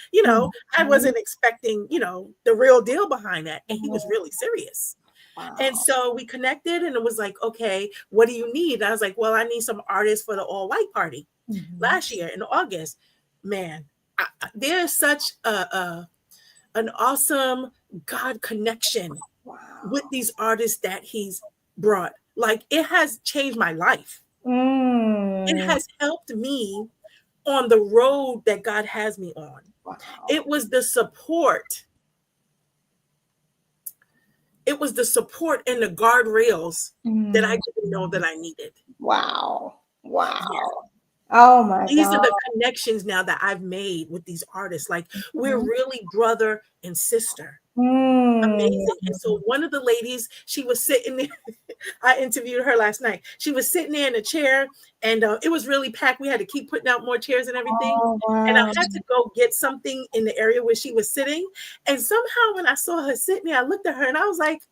I wasn't expecting, the real deal behind that. And he was really serious. Wow. And so we connected and it was like, okay, what do you need? And I was like, well, I need some artists for the all white party last year in August. Man, there's such an awesome God connection with these artists that he's brought. Like, it has changed my life. It has helped me on the road that God has me on. Wow. It was the support. It was the support and the guardrails that I didn't know that I needed. Wow. Yeah. Oh my God. These are the connections now that I've made with these artists. Like, we're really brother and sister. Amazing. And so one of the ladies, she was sitting there. I interviewed her last night. She was sitting there in a chair and it was really packed. We had to keep putting out more chairs and everything. Oh, wow. And I had to go get something in the area where she was sitting. And somehow when I saw her sitting there, I looked at her and I was like,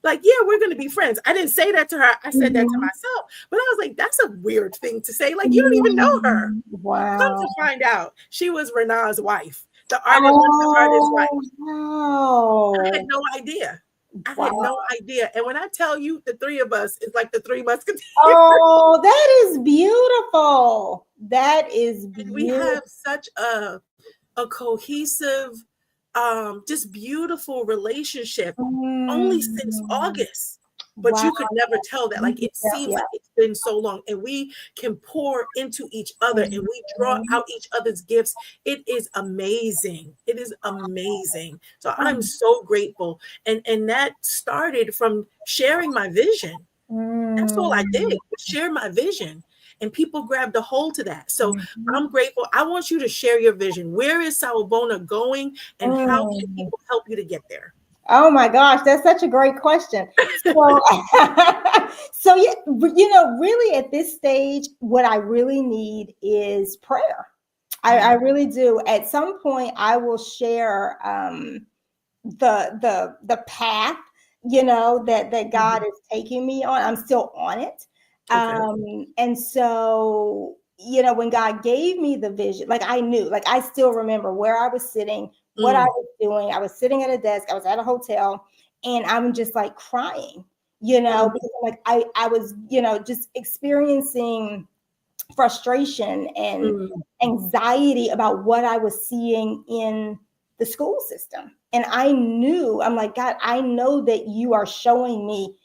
yeah, we're going to be friends. I didn't say that to her. I said that to myself. But I was like, that's a weird thing to say. Like, you don't even know her. Wow. Come to find out, she was Rena's wife. The art and the artist's wife. Oh, I had wow. no idea. I had Wow. no idea. And when I tell you the three of us, it's like the Three Musketeers. Oh, that is beautiful. That is And we beautiful. have such a cohesive, just beautiful relationship only since Mm, August. But wow. you could never tell that. Like it Yeah, seems yeah. like it's been so long, and we can pour into each other and we draw Mhm. out each other's gifts. It is amazing. It is amazing. So I'm so grateful. And that started from sharing my vision. That's all I did, Mm, was share my vision. And people grabbed a hold to that. So mhm, I'm grateful. I want you to share your vision. Where is Sawubona going and how can mm. people help you to get there? Oh my gosh, that's such a great question. So, so yeah, really at this stage, what I really need is prayer. I Mm, really do. At some point, I will share the path, that God mhm. is taking me on. I'm still on it. Okay. And so, when God gave me the vision, like I knew, like I still remember where I was sitting, what I Mm, was doing. I was sitting at a desk, I was at a hotel, and I'm just like crying, mm, because like I was, just experiencing frustration and mm, anxiety about what I was seeing in the school system. And I knew, I'm like, God, I know that you are showing me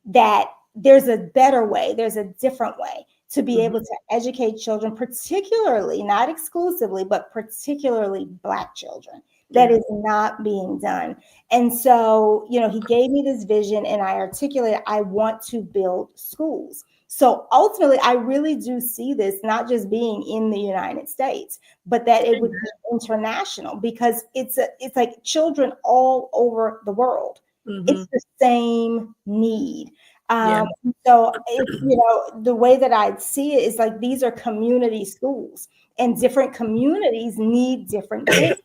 that there's a better way, there's a different way to be able mhm. to educate children, particularly, not exclusively, but particularly Black children. That Yeah. is not being done. And so, he gave me this vision, and I articulated, I want to build schools. So ultimately, I really do see this not just being in the United States, but that it would be international, because it's like children all over the world. Hmm. It's the same need. Yeah. So it's, the way that I see it is like these are community schools, and different communities need different things.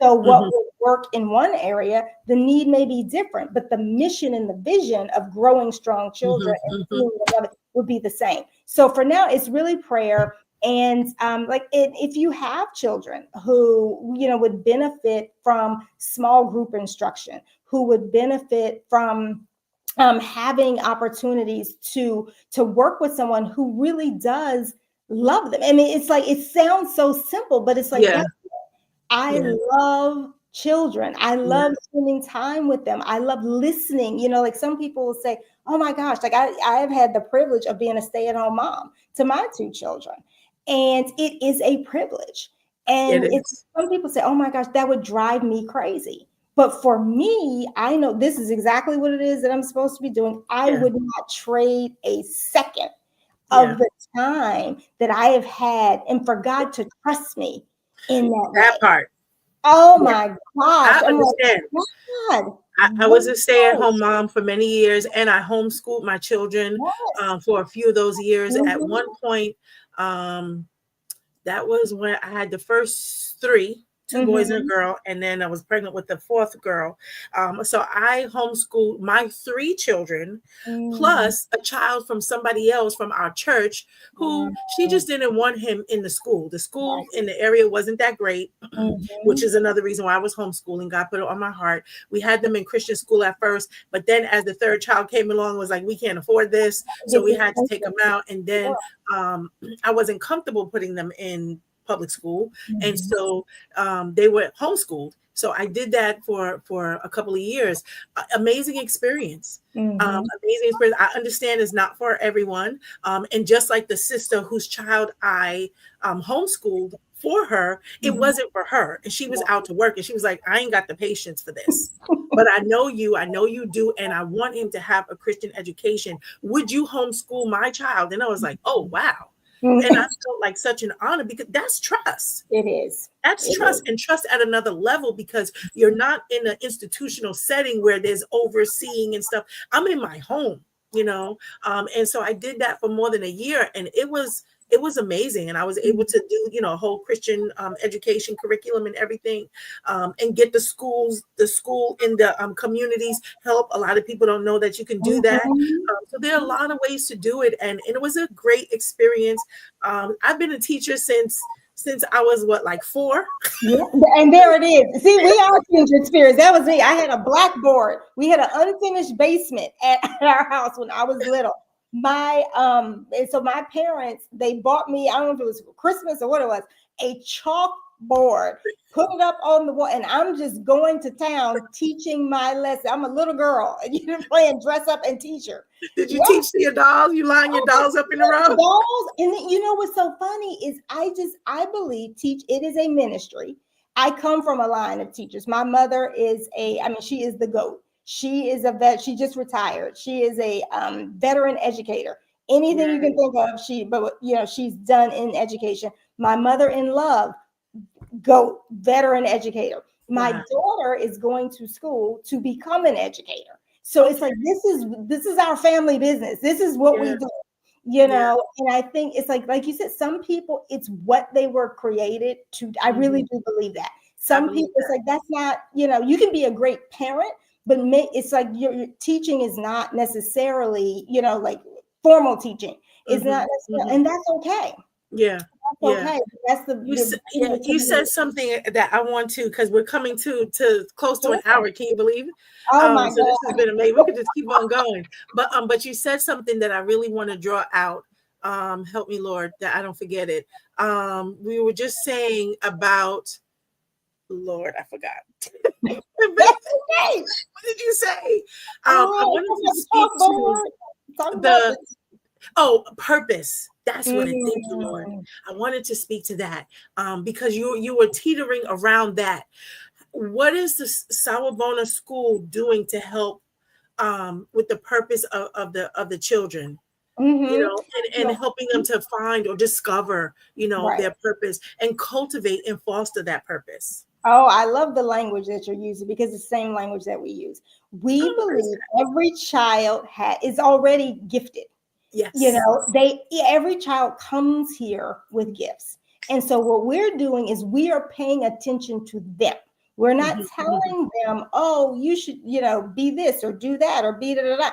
So what Hmm. would work in one area, the need may be different, but the mission and the vision of growing strong children Hmm. and Hmm. seeing them love it would be the same. So for now, it's really prayer. And if you have children who would benefit from small group instruction, who would benefit from having opportunities to work with someone who really does love them. I mean, it's like it sounds so simple, but it's like, Yeah. I Yeah. love children. I Yeah. love spending time with them. I love listening. Like some people will say, oh my gosh, like I have had the privilege of being a stay-at-home mom to my two children. And it is a privilege. It And is. some people say, oh my gosh, that would drive me crazy. But for me, I know this is exactly what it is that I'm supposed to be doing. I Yeah. would not trade a second Yeah. of the time that I have had, and for God to trust me in that way. That part. Oh Yeah. my gosh. I I'm like, understand. God, I was a what? stay-at-home mom for many years, and I homeschooled my children Yes. for a few of those years. At Mhm, one point, um, that was when I had the first three, two boys and a mhm, girl, and then I was pregnant with the fourth girl. So I homeschooled my three children, mm, plus a child from somebody else from our church who she mm, just didn't want him in the school. The school yes. in the area wasn't that great, which Mhm. is another reason why I was homeschooling. God put it on my heart. We had them in Christian school at first, but then as the third child came along, it was like, we can't afford this. So Get we the had to take attention. them out. And then Sure. um, I wasn't comfortable putting them in public school, and Mhm, so they were homeschooled. So I did that for a couple of years. Amazing experience. mhm, Amazing experience. I understand it's not for everyone. And just like the sister whose child I homeschooled for her, it mhm. wasn't for her. And she was out to work, and she was like, I ain't got the patience for this. But I know you do, and I want him to have a Christian education. Would you homeschool my child? And I was like, oh wow. And I Mhm. felt like such an honor because that's trust. It is. That's It trust, is. and trust at another level, because you're not in an institutional setting where there's overseeing and stuff. I'm in my home, and so I did that for more than a year, and it was amazing. And I was able to do, a whole Christian education curriculum and everything, and get the school in the communities help. A lot of people don't know that you can do that. Mhm. So there are a lot of ways to do it, and it was a great experience. I've been a teacher since since I was like 4. Yeah, and there it is. See, we are kindred spirits. That was me. I had a blackboard. We had an unfinished basement at our house when I was little. And so my parents, they bought me, I don't know if it was for Christmas or what it was, a chalkboard, put it up on the wall, and I'm just going to town teaching my lesson. I'm a little girl, and you're playing dress up and teacher. Did you teach to your dolls? You line your dolls up in a row? Dolls, and then, you know what's so funny is I believe it is a ministry. I come from a line of teachers. My mother is she is the GOAT. She is a vet. She just retired. She is a veteran educator. Anything you can think of, she's done in education. My mother in love, GOAT, veteran educator. My daughter is going to school to become an educator. So it's like, this is our family business. This is what we do, And I think it's like you said, some people, it's what they were created to. I really do believe that. Some people, it's like, that's not, you can be a great parent, but it's like your teaching is not necessarily, like formal teaching. It's not, and that's okay. Yeah. That's okay. That's you said something that I want to, because we're coming to close to an hour. Can you believe it? Oh my God. This has been amazing. We could just keep on going. But you said something that I really want to draw out. Help me, Lord, that I don't forget it. We were just saying about, Lord, I forgot. What did you say? I wanted to speak to purpose. That's what it. Thank you, Lord. I wanted to speak to that because you were teetering around that. What is the Sawubona School doing to help with the purpose of the children? And helping them to find or discover, their purpose and cultivate and foster that purpose. Oh, I love the language that you're using, because it's the same language that we use. We believe every child is already gifted. Yes. Every child comes here with gifts. And so what we're doing is we are paying attention to them. We're not telling them, oh, you should, be this or do that or be da-da-da.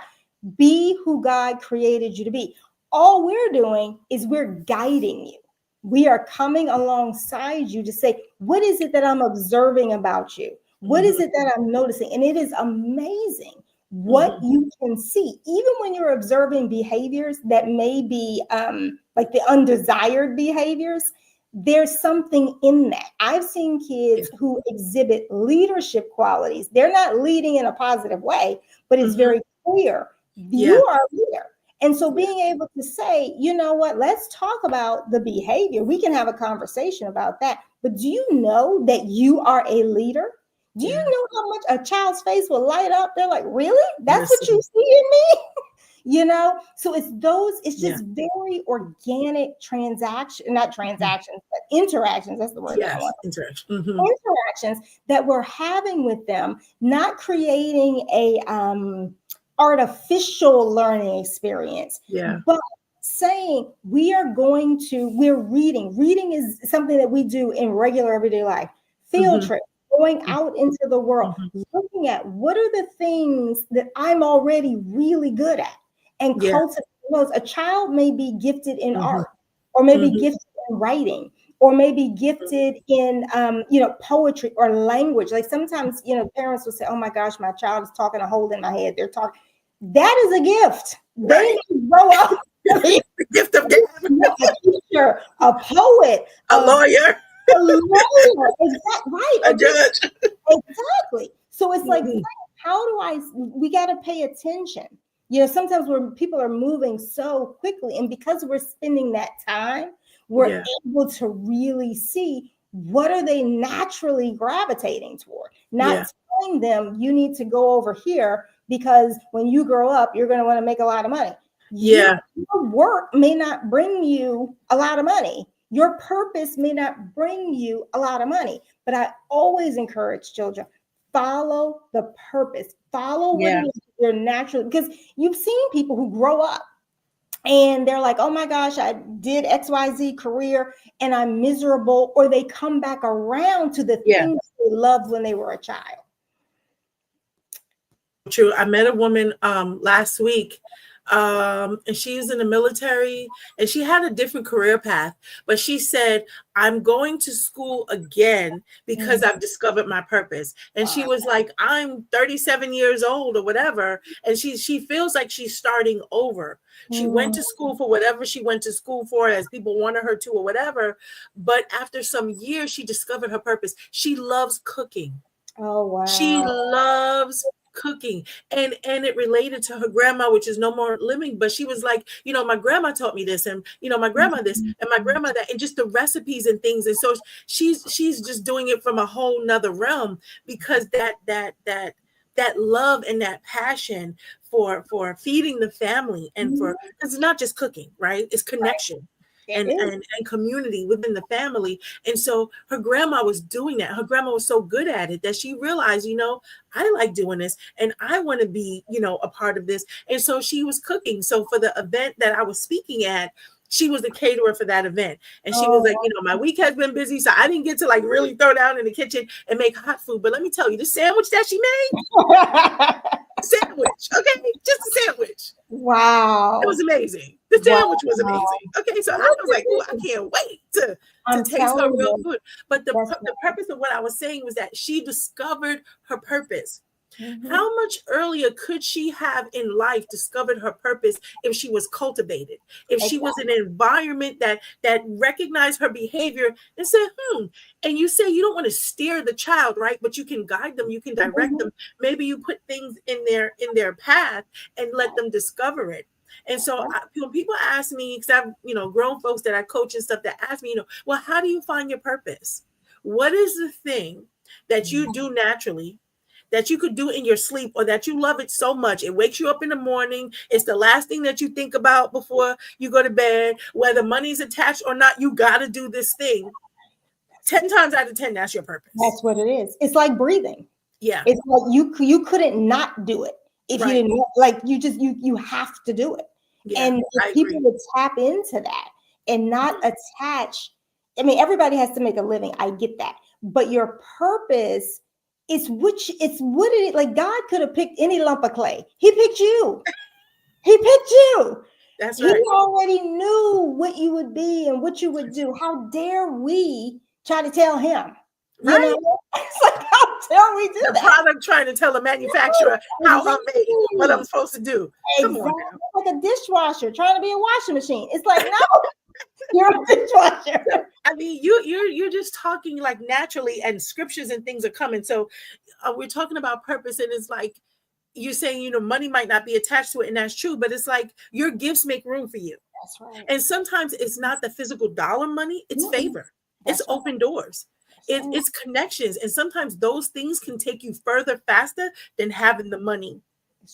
Be who God created you to be. All we're doing is we're guiding you. We are coming alongside you to say, what is it that I'm observing about you? What is it that I'm noticing? And it is amazing what you can see, even when you're observing behaviors that may be like the undesired behaviors. There's something in that. I've seen kids who exhibit leadership qualities. They're not leading in a positive way, but it's very clear you are a leader. And so being able to say, you know what, let's talk about the behavior. We can have a conversation about that. But do you know that you are a leader? Do you know how much a child's face will light up? They're like, really? That's what you see in me? So it's just very organic not transactions, but interactions. That's the word. Yes, interactions that we're having with them, not creating a artificial learning experience, but saying we're reading. Reading is something that we do in regular everyday life. Field trips, going out into the world, looking at what are the things that I'm already really good at, and cultivating those. A child may be gifted in art, or maybe gifted in writing, or maybe gifted in poetry or language. Like sometimes parents will say, oh my gosh, my child is talking a hole in my head. They're talking. That is a gift. They need to grow up. The gift of God. A teacher, a poet, a lawyer. Exactly. Right. A judge. Exactly. So it's like, we got to pay attention. Sometimes when people are moving so quickly, and because we're spending that time, we're able to really see what are they naturally gravitating toward. Not telling them you need to go over here, because when you grow up, you're going to want to make a lot of money. Your work may not bring you a lot of money. Your purpose may not bring you a lot of money. But I always encourage children, follow the purpose. Follow what it is you're naturally, because you've seen people who grow up and they're like, oh my gosh, I did XYZ career and I'm miserable, or they come back around to the things they loved when they were a child. True. I met a woman last week And she's in the military, and she had a different career path, but she said, I'm going to school again because I've discovered my purpose. And she was like, I'm 37 years old or whatever, and she feels like she's starting over. She went to school for whatever she went to school for, as people wanted her to or whatever, but after some years she discovered her purpose. She loves cooking. Oh, wow. She loves cooking, and it related to her grandma, which is no more living, but she was like, my grandma taught me this, and my grandma this, and my grandma that, and just the recipes and things. And so she's just doing it from a whole nother realm, because that love and that passion for feeding the family, and for, it's not just cooking, right? It's connection. And community within the family. And so her grandma was doing that. Her grandma was so good at it that she realized, I like doing this, and I want to be, a part of this. And so she was cooking. So for the event that I was speaking at, she was the caterer for that event. And she was like, my week has been busy, so I didn't get to like really throw down in the kitchen and make hot food. But let me tell you, the sandwich that she made, sandwich, okay? Just a sandwich. Wow. It was amazing. The sandwich was amazing. Okay, so I was like, oh, I can't wait to taste her real food. But the purpose of what I was saying was that she discovered her purpose. How much earlier could she have in life discovered her purpose if she was cultivated, if she was in an environment that recognized her behavior and said, and you say you don't want to steer the child, right? But you can guide them, you can direct them. Maybe you put things in their path and let them discover it. And so when people ask me, because I've, grown folks that I coach and stuff, that ask me, well, how do you find your purpose? What is the thing that you do naturally, that you could do in your sleep, or that you love it so much it wakes you up in the morning? It's the last thing that you think about before you go to bed, whether money's attached or not. You got to do this thing. 10 times out of 10, that's your purpose. That's what it is. It's like breathing. Yeah. It's like you couldn't not do it if you didn't, like, you have to do it. Yeah, and if people would tap into that and not attach, I mean, everybody has to make a living. I get that. But your purpose is like God could have picked any lump of clay. He picked you. He picked you. That's right. He already knew what you would be and what you would do. How dare we try to tell him? Right. It's like, how dare we do the that? Product trying to tell the manufacturer how I'm made, what I'm supposed to do. Come on now. Like a dishwasher trying to be a washing machine. It's like, no, you're a dishwasher. I mean, you're just talking like naturally, and scriptures and things are coming. So we're talking about purpose, and it's like you're saying, money might not be attached to it, and that's true, but it's like your gifts make room for you. That's right. And sometimes it's not the physical dollar money, it's favor. It's open doors. It's connections. And sometimes those things can take you further faster than having the money.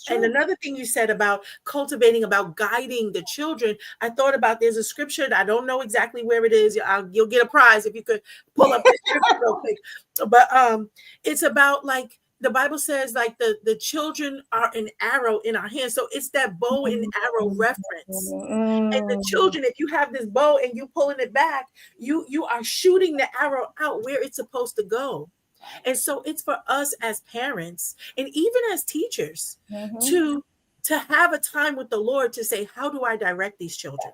And another thing you said about cultivating, about guiding the children, I thought about, there's a scripture, I don't know exactly where it is. You'll get a prize if you could pull up the scripture real quick. But it's about, like, the Bible says, like, the children are an arrow in our hands. So it's that bow and arrow reference. And the children, if you have this bow and you pulling it back, you are shooting the arrow out where it's supposed to go. And so it's for us as parents and even as teachers to have a time with the Lord to say, how do I direct these children?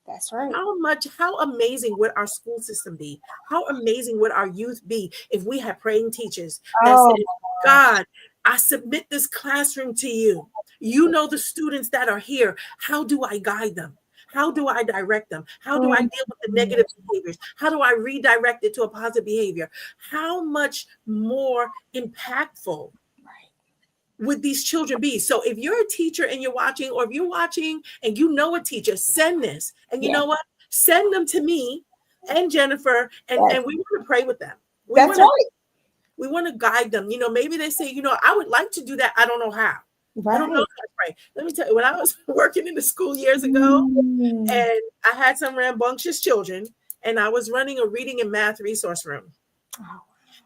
That's right. How amazing would our school system be? How amazing would our youth be if we had praying teachers that said, God, I submit this classroom to you. You know the students that are here. How do I guide them? How do I direct them? How do I deal with the negative behaviors? How do I redirect it to a positive behavior? How much more impactful would these children be? So if you're a teacher and you're watching, or if you're watching and you know a teacher, send this. And you know what? Send them to me and Jennifer, and we want to pray with them. We want to guide them. Maybe they say, I would like to do that. I don't know how. I don't know how to pray. Let me tell you, when I was working in the school years ago, and I had some rambunctious children, and I was running a reading and math resource room.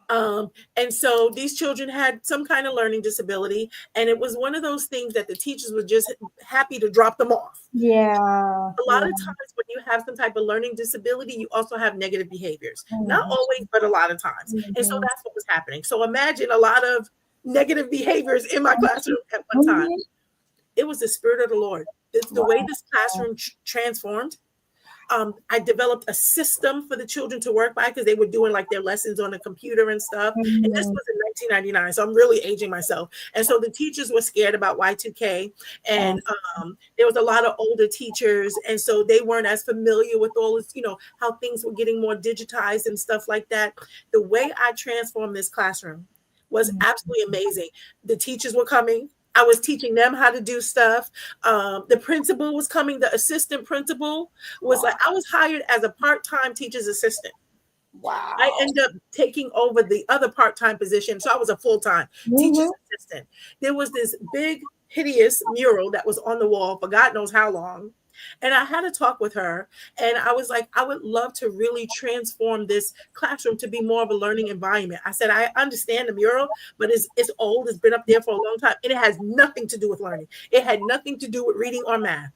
And so these children had some kind of learning disability, and it was one of those things that the teachers were just happy to drop them off. Yeah. A lot of times when you have some type of learning disability, you also have negative behaviors. Not always, but a lot of times. And so that's what was happening. So imagine a lot of negative behaviors in my classroom at one time. It was the Spirit of the Lord. It's the way this classroom transformed. I developed a system for the children to work by because they were doing like their lessons on the computer and stuff. And this was in 1999, so I'm really aging myself. And so the teachers were scared about Y2K, and there was a lot of older teachers, and so they weren't as familiar with all this, how things were getting more digitized and stuff like that. The way I transformed this classroom was absolutely amazing. The teachers were coming. I was teaching them how to do stuff. The principal was coming. The assistant principal was like, I was hired as a part-time teacher's assistant. Wow. I ended up taking over the other part-time position. So I was a full-time teacher's assistant. There was this big, hideous mural that was on the wall for God knows how long. And I had to talk with her. And I was like, I would love to really transform this classroom to be more of a learning environment. I said, I understand the mural, but it's old. It's been up there for a long time. And it has nothing to do with learning. It had nothing to do with reading or math.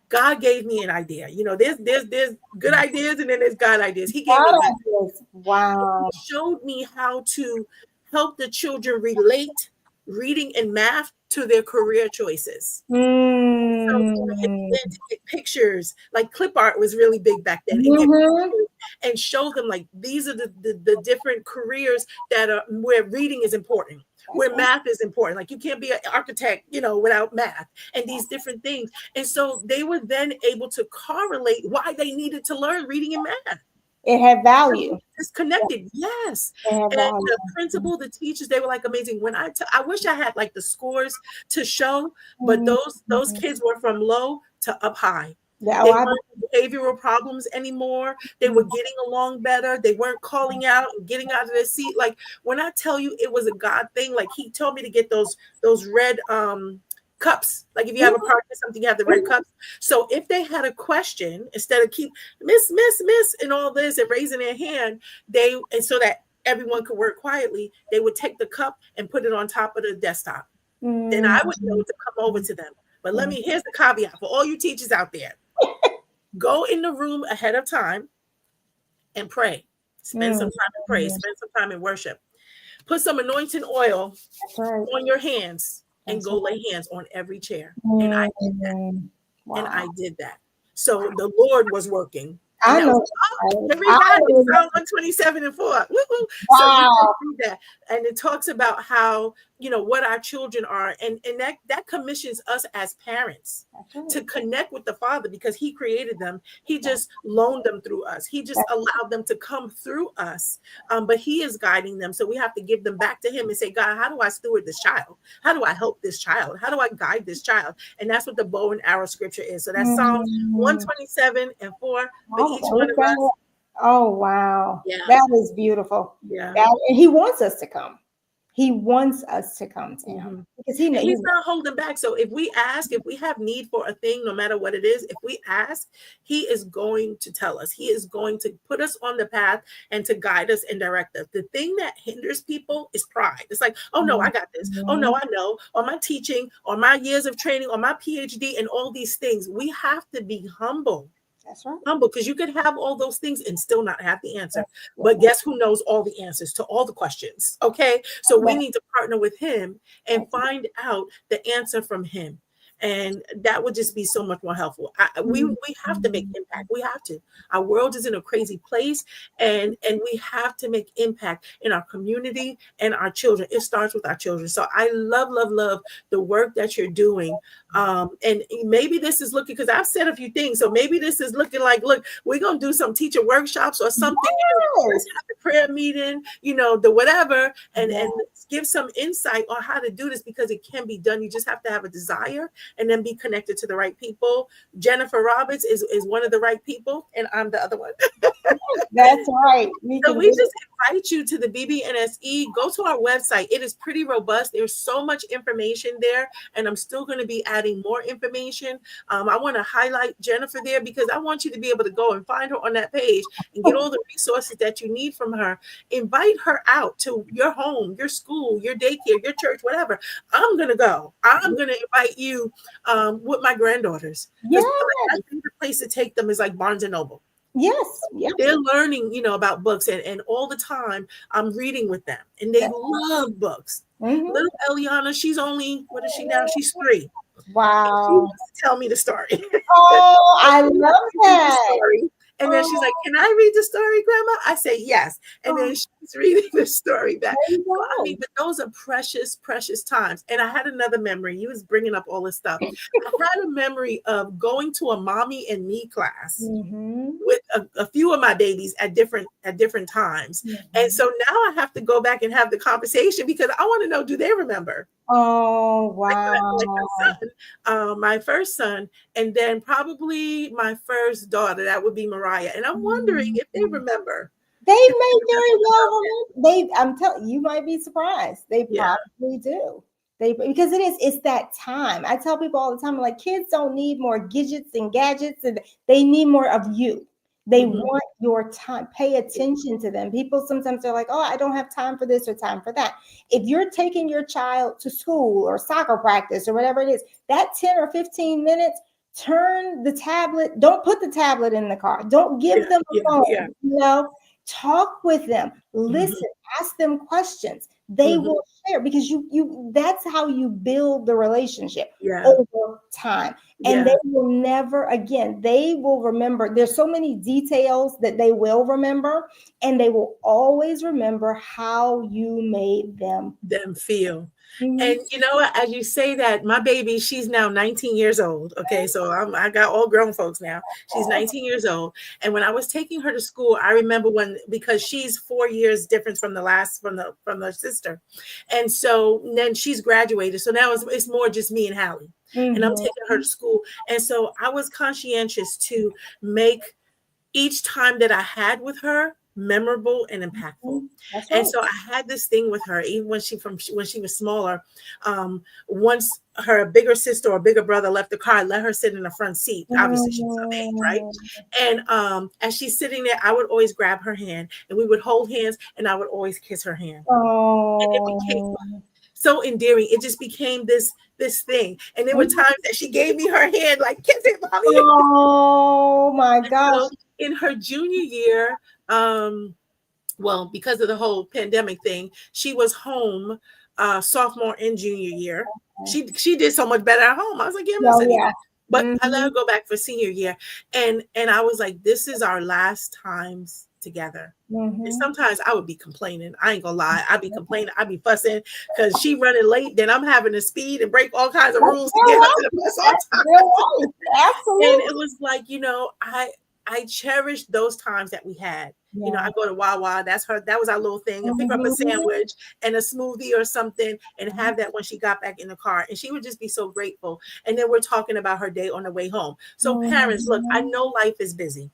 God gave me an idea. There's good ideas and then there's God ideas. He gave me ideas. Wow. He showed me how to help the children relate reading and math to their career choices. So and take pictures, like clip art was really big back then, and show them like these are the different careers that are where reading is important, where math is important. Like you can't be an architect, without math and these different things. And so they were then able to correlate why they needed to learn reading and math. It had value. It's connected, yes. And the principal, the teachers, they were like amazing. When I wish I had like the scores to show, but those kids were from low to up high. Yeah, they weren't behavioral problems anymore. They were getting along better. They weren't calling out and getting out of their seat. Like when I tell you it was a God thing, like he told me to get those red cups. Like if you have a party or something, you have the red cups. So if they had a question, instead of keep miss and all this and raising their hand, and so that everyone could work quietly, they would take the cup and put it on top of the desktop. Then I would know to come over to them. But here's the caveat for all you teachers out there. Go in the room ahead of time and pray. Spend some time in praise. Spend some time in worship. Put some anointing oil on your hands and go lay hands on every chair. And I did that. Wow. And I did that. So the Lord was working. I know. Everybody, Psalm 127 and 4. Woo-hoo. Wow. So you can read that. And it talks about how, what our children are. And that commissions us as parents to connect with the Father because he created them. He just loaned them through us. He just allowed them to come through us. But he is guiding them. So we have to give them back to him and say, God, how do I steward this child? How do I help this child? How do I guide this child? And that's what the bow and arrow scripture is. So that's Psalm 127 and 4 for each one of us. Oh, wow. Yeah. That is beautiful. Yeah. And he wants us to come. He wants us to come to him because he's not holding back. So if we ask, if we have need for a thing, no matter what it is, if we ask, he is going to tell us. He is going to put us on the path and to guide us and direct us. The thing that hinders people is pride. It's like, oh no, I got this. Oh no, I know. Or my teaching, or my years of training, or my PhD, and all these things. We have to be humble. That's right. Humble, because you could have all those things and still not have the answer. But guess who knows all the answers to all the questions? Okay. So we need to partner with him and find out the answer from him. And that would just be so much more helpful. We have to make impact. We have to. Our world is in a crazy place, and we have to make impact in our community and our children. It starts with our children. So I love the work that you're doing. And maybe this is looking, because I've said a few things. So maybe this is looking like, look, we're going to do some teacher workshops or something. Let's have the prayer meeting, the whatever, and give some insight on how to do this, because it can be done. You just have to have a desire and then be connected to the right people. Jennifer Roberts is one of the right people, and I'm the other one. That's right. So we just invite you to the BBNSE. Go to our website. It is pretty robust. There's so much information there, and I'm still going to be adding more information. I want to highlight Jennifer there because I want you to be able to go and find her on that page and get all the resources that you need from her. Invite her out to your home, your school, your daycare, your church, whatever. I'm going to go. I'm going to invite you with my granddaughters. Yes. I think the place to take them is like Barnes and Noble. Yes. Yep. They're learning, about books, and all the time I'm reading with them, and they love books. Little Eliana, she's only, what is she now? She's 3. And she Wow. wants to tell me the story. Oh, So I she love wants to read the that. story. And then she's like, Oh, "Can I read the story, Grandma?" I say, "Yes." And oh, then she's reading the story back. there you So, I mean, go. but those are precious, precious times. And I had another memory. You was bringing up all this stuff. I had a memory of going to a mommy and me class Mm-hmm. with a few of my babies at different times. And Mm-hmm. so now I have to go back and have the conversation because I want to know, do they remember? Oh, Like my wow. son, my first son, and then probably my first daughter. That would be Mariah. And I'm wondering if they Mhm. remember. They If they may very remember about well that. remember. I'm telling you, might be surprised. They Yeah. probably do. Because it's that time. I tell people all the time, like kids don't need more gadgets and gadgets, and they need more of you. They Mhm. want your time. Pay attention to them. People sometimes they're like, oh, I don't have time for this or time for that. If you're taking your child to school or soccer practice or whatever it is, that 10 or 15 minutes, turn the tablet, don't put the tablet in the car. Don't Yeah. give them a Yeah. Yeah. phone, talk with them, Mhm. listen, ask them questions. They Mhm. will share because you that's how you build the relationship Yeah. over time. And they Yeah. will never again, they will remember. There's so many details that they will remember, and they will always remember how you made them. Them feel. And Mhm. you know what? As you say that, my baby, she's now 19 years old. Okay, so I got all grown folks now. She's 19 years old, and when I was taking her to school, I remember when because she's 4 years difference from the last from the sister, and so then she's graduated. So now it's more just me and Hallie, and I'm Mhm. taking her to school, and so I was conscientious to make each time that I had with her memorable and impactful. Mhm. That's And right. so I had this thing with her, even when she was smaller. Once her bigger sister or bigger brother left the car, I let her sit in the front seat. Obviously, she's of age, right? Mhm. And as she's sitting there, I would always grab her hand and we would hold hands, and I would always kiss her hand. And it became Oh. so endearing. It just became this thing. And there were Mhm. times that she gave me her hand, like, "Kiss it, mommy." Oh my gosh. So in her junior year, well, because of the whole pandemic thing, she was home sophomore and junior year. She did so much better at home. I was like, yeah, I'm not Oh sending you yeah. that. But I let her Mhm. go back for senior year. And I was like, this is our last times together. And Mhm. sometimes I would be complaining. I ain't gonna lie. I'd be complaining. I'd be fussing because she running late. Then I'm having to speed and break all kinds of That's rules to real get her to the life. bus on That's time. real life. And Absolutely. it was like, I cherished those times that we had. Yeah. I go to Wawa, that was our little thing, and pick her up a Mhm. sandwich and a smoothie or something and have that when she got back in the car. And she would just be so grateful. And then we're talking about her day on the way home. So parents, look, I Mhm. know life is busy.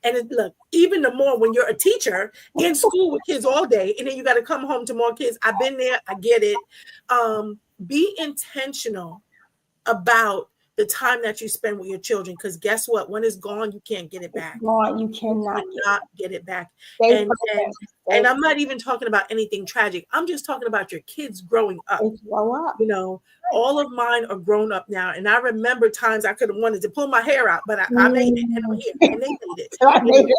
And look, even the more when you're a teacher in school with kids all day, and then you got to come home to more kids. I've been there, I get it. Be intentional about the time that you spend with your children, because guess what, when it's gone you can't get it It's back. gone. You You cannot get cannot get it back. stay and and present. and Stay I'm not even talking about anything tragic. I'm just talking about your kids growing up. stay grow up. you know Right. all of mine are grown up now, and I remember times I could have wanted to pull my hair out, but I made it, and I'm Mhm. here, and they made it So I you made know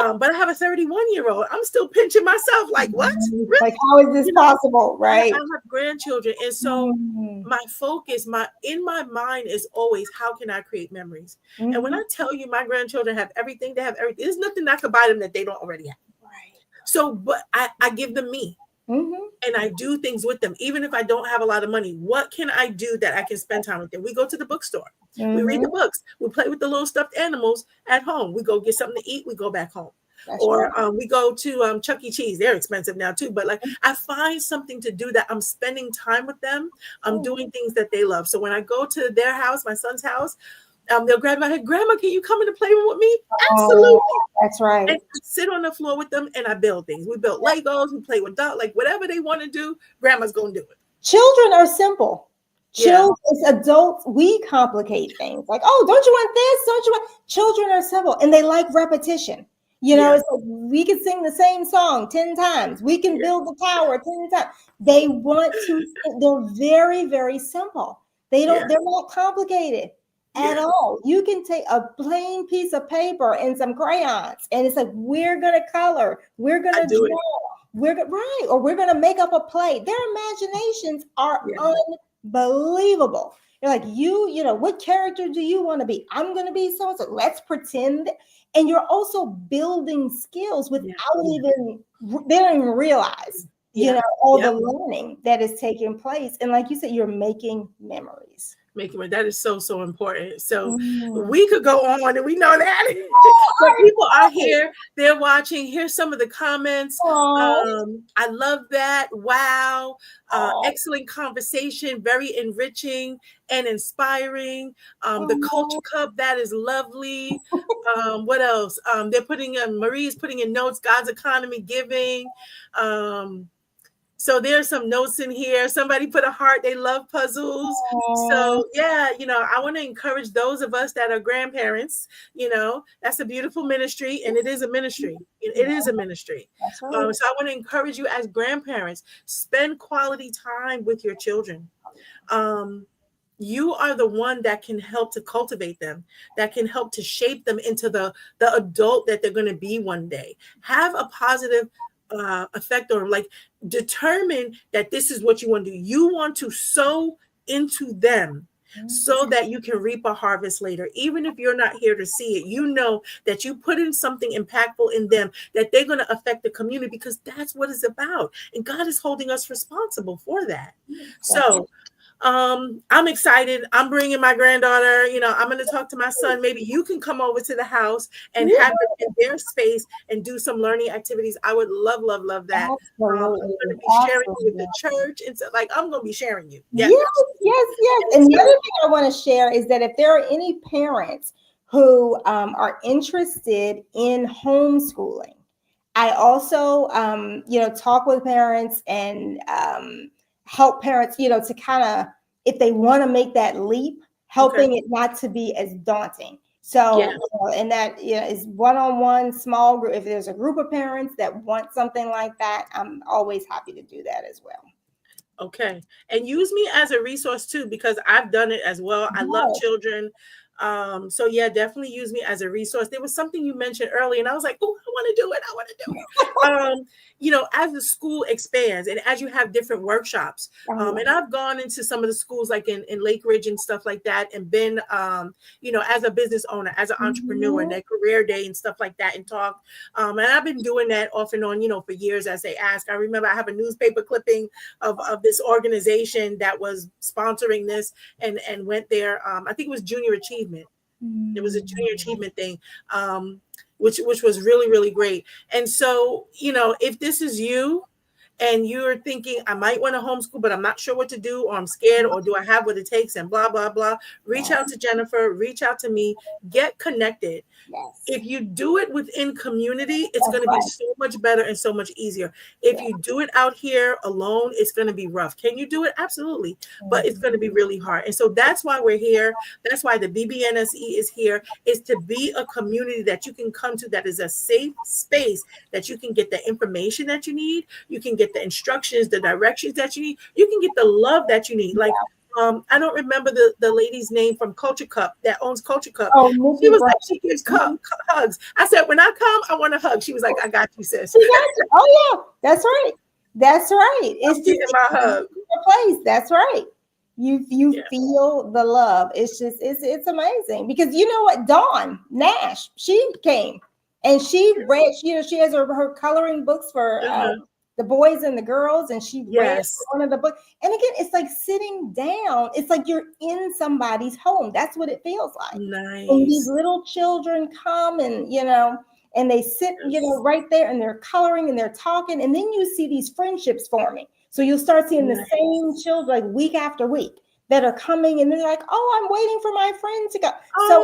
it. but I have a 31-year-old. I'm still pinching myself like, what, Like, really? how is this you know possible? I Right. have grandchildren, and so Mhm. my focus, my in my mind is always, how can I create memories? And when Mhm. I tell you my grandchildren have everything, they have everything. There's nothing I could buy them that they don't already have. Right. So, but I give them me, Mhm. and I do things with them, even if I don't have a lot of money. What can I do that I can spend time with them? We go to the bookstore, we read the Mhm. books, we play with the little stuffed animals at home. We go get something to eat, we go back home. That's right. Or we go to Chuck E. Cheese. They're expensive now too, but like I find something to do that I'm spending time with them. I'm Mhm. doing things that they love. So when I go to their house, my son's house, they'll grab my head, Grandma, can you come in the playroom with me? Oh, Absolutely. that's right. And I sit on the floor with them and I build things. We build Legos, we play with dogs, like whatever they want to do, Grandma's gonna do it. Children are simple. Yeah, Children, as adults, we complicate things. Like, oh, don't you want this? Don't you want? Children are simple, and they like repetition. yeah, It's like we can sing the same song 10 times. We can yeah, build the tower 10 times. They want to. They're very, very simple. They yeah, don't. They're not complicated at yeah. all. You can take a plain piece of paper and some crayons, and it's like we're gonna color. We're I gonna do it. draw. Right, or we're gonna make up a play. Their imaginations are Yeah, unbelievable. You're like, what character do you want to be? I'm going to be so and so. Let's pretend. And you're also building skills Yeah. without even, they don't even realize, Yeah. all Yep. the learning that is taking place. And like you said, you're making memories. Making it, that is so, so important. So Mm. we could go on, and we know that. But Oh, people are here, they're watching. Here's some of the comments. oh, I love that. Wow. oh, Excellent conversation, very enriching and inspiring. The Culture oh. Cup, that is lovely. What else? They're putting in, Marie's putting in notes, God's economy, giving. So there's some notes in here. Somebody put a heart. They love puzzles. Oh, So yeah, I want to encourage those of us that are grandparents. That's a beautiful ministry, and it is a ministry. It is a ministry. that's right. So I want to encourage you as grandparents, spend quality time with your children. You are the one that can help to cultivate them, that can help to shape them into the adult that they're going to be one day. Have a positive effect, or like determine that this is what you want to do. You want to sow into them so that you can reap a harvest later. Even if you're not here to see it, that you put in something impactful in them, that they're going to affect the community, because that's what it's about. And God is holding us responsible for that. So I'm excited. I'm bringing my granddaughter. I'm going to talk to my son. Maybe you can come over to the house and Yeah, have them in their space and do some learning activities. I would love, love, love that. I'm going absolutely. to be sharing you with the church, and so, like, I'm going to be sharing you. Yeah, Yes, yes, yes. absolutely. And the other thing I want to share is that if there are any parents who are interested in homeschooling, I also, talk with parents and help parents, to kind of, if they want to make that leap, Okay. helping it not to be as daunting. Yeah. So, and that is one-on-one small group. If there's a group of parents that want something like that, I'm always happy to do that as well. Okay. And use me as a resource too, because I've done it as well. I love Yes. children. So yeah, definitely use me as a resource. There was something you mentioned earlier, and I was like, oh, I want to do it. I want to do it. As the school expands and as you have different workshops, and I've gone into some of the schools like in Lake Ridge and stuff like that, and been, as a business owner, as an entrepreneur, and their career day and stuff like that, and talk. And I've been doing that off and on, for years as they ask. I remember I have a newspaper clipping of this organization that was sponsoring this, and went there. I think it was Junior Achievement. It was a Junior Achievement thing, which was really, really great. And so, if this is you, and you're thinking, I might want to homeschool, but I'm not sure what to do, or I'm scared, or do I have what it takes, and blah, blah, blah, reach out to Jennifer, reach out to me, get connected. Yes. If you do it within community, it's going to right. be so much better and so much easier. If you do it out here alone, it's going to be rough. Can you do it? Absolutely. But it's going to be really hard. And so that's why we're here. That's why the BBNSE is here, is to be a community that you can come to, that is a safe space, that you can get the information that you need. You can get the instructions, the directions that you need. You can get the love that you need. Like, I don't remember the lady's name from Culture Cup that owns Culture Cup. Oh, She Nikki was Brown. like, she gives hugs. I said, when I come, I want a hug. She was like, I got you, sis. She got you. Oh yeah, that's right. That's right. It's just my hug. a place. That's right. You Yeah. feel the love. It's just it's amazing, because you know what, Dawn Nash, she came and she read. She has her coloring books for the boys and the girls, and she read one of the books. And again, it's like sitting down. It's like you're in somebody's home. That's what it feels like. Nice. And these little children come and and they sit, right there, and they're coloring and they're talking, and then you see these friendships forming. So you'll start seeing the same children like week after week that are coming, and they're like, "Oh, I'm waiting for my friend to go." So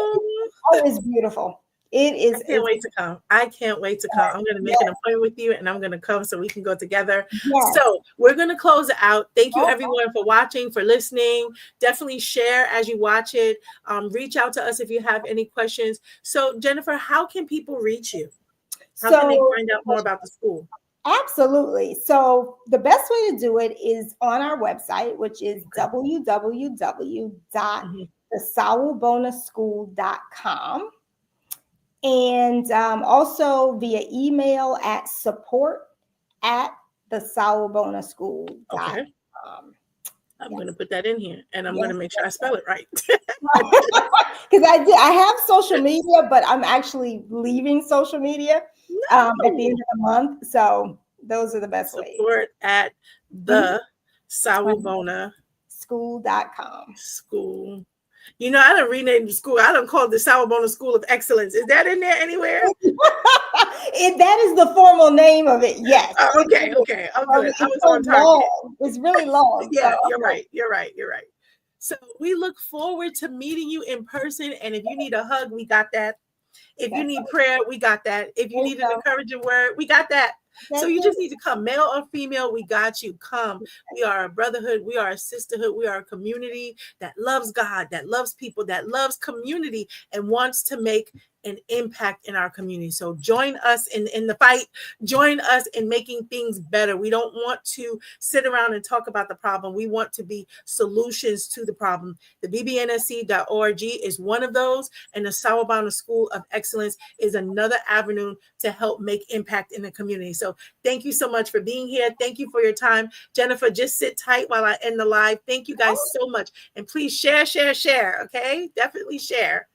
it's beautiful. It is. I can't wait to come. I can't wait to come. I'm going to make an appointment with you, and I'm going to come so we can go together. Yes. So we're going to close it out. Thank you, everyone, for watching, for listening. Definitely share as you watch it. Reach out to us if you have any questions. So, Jennifer, how can people reach you? How can they find out more about the school? Absolutely. So the best way to do it is on our website, which is www.thesawubonaschool.com. And also via email at support@thesawubonaschool.com. I'm Yes. going to put that in here, and I'm going Yes. to make sure I spell it right. Because I have social media, but I'm actually leaving social media at the end No. of the month. So those are the best ways. Support at Mhm. the Sawubona School.com. School. You know, I done renamed the school. I done called the Sawubona School of Excellence. Is that in there anywhere? That is the formal name of it. Yes. Okay, okay. I'm good. I It's was so on target. long. It's really long. So Yeah, you're right. You're right. You're right. So we look forward to meeting you in person. And if you need a hug, we got that. If you that's, need prayer, we got that. If you there you need an go. encouraging word, we got that. So That's you it. just need to come, male or female, we got you. Come. We are a brotherhood. We are a sisterhood. We are a community that loves God, that loves people, that loves community, and wants to make an impact in our community. So join us in the fight. Join us in making things better. We don't want to sit around and talk about the problem. We want to be solutions to the problem. The bbnsc.org is one of those, and the Sawubona School of Excellence is another avenue to help make impact in the community. So thank you so much for being here. Thank you for your time. Jennifer, just sit tight while I end the live. Thank you guys so much. And please share, share, share. Okay? Definitely share.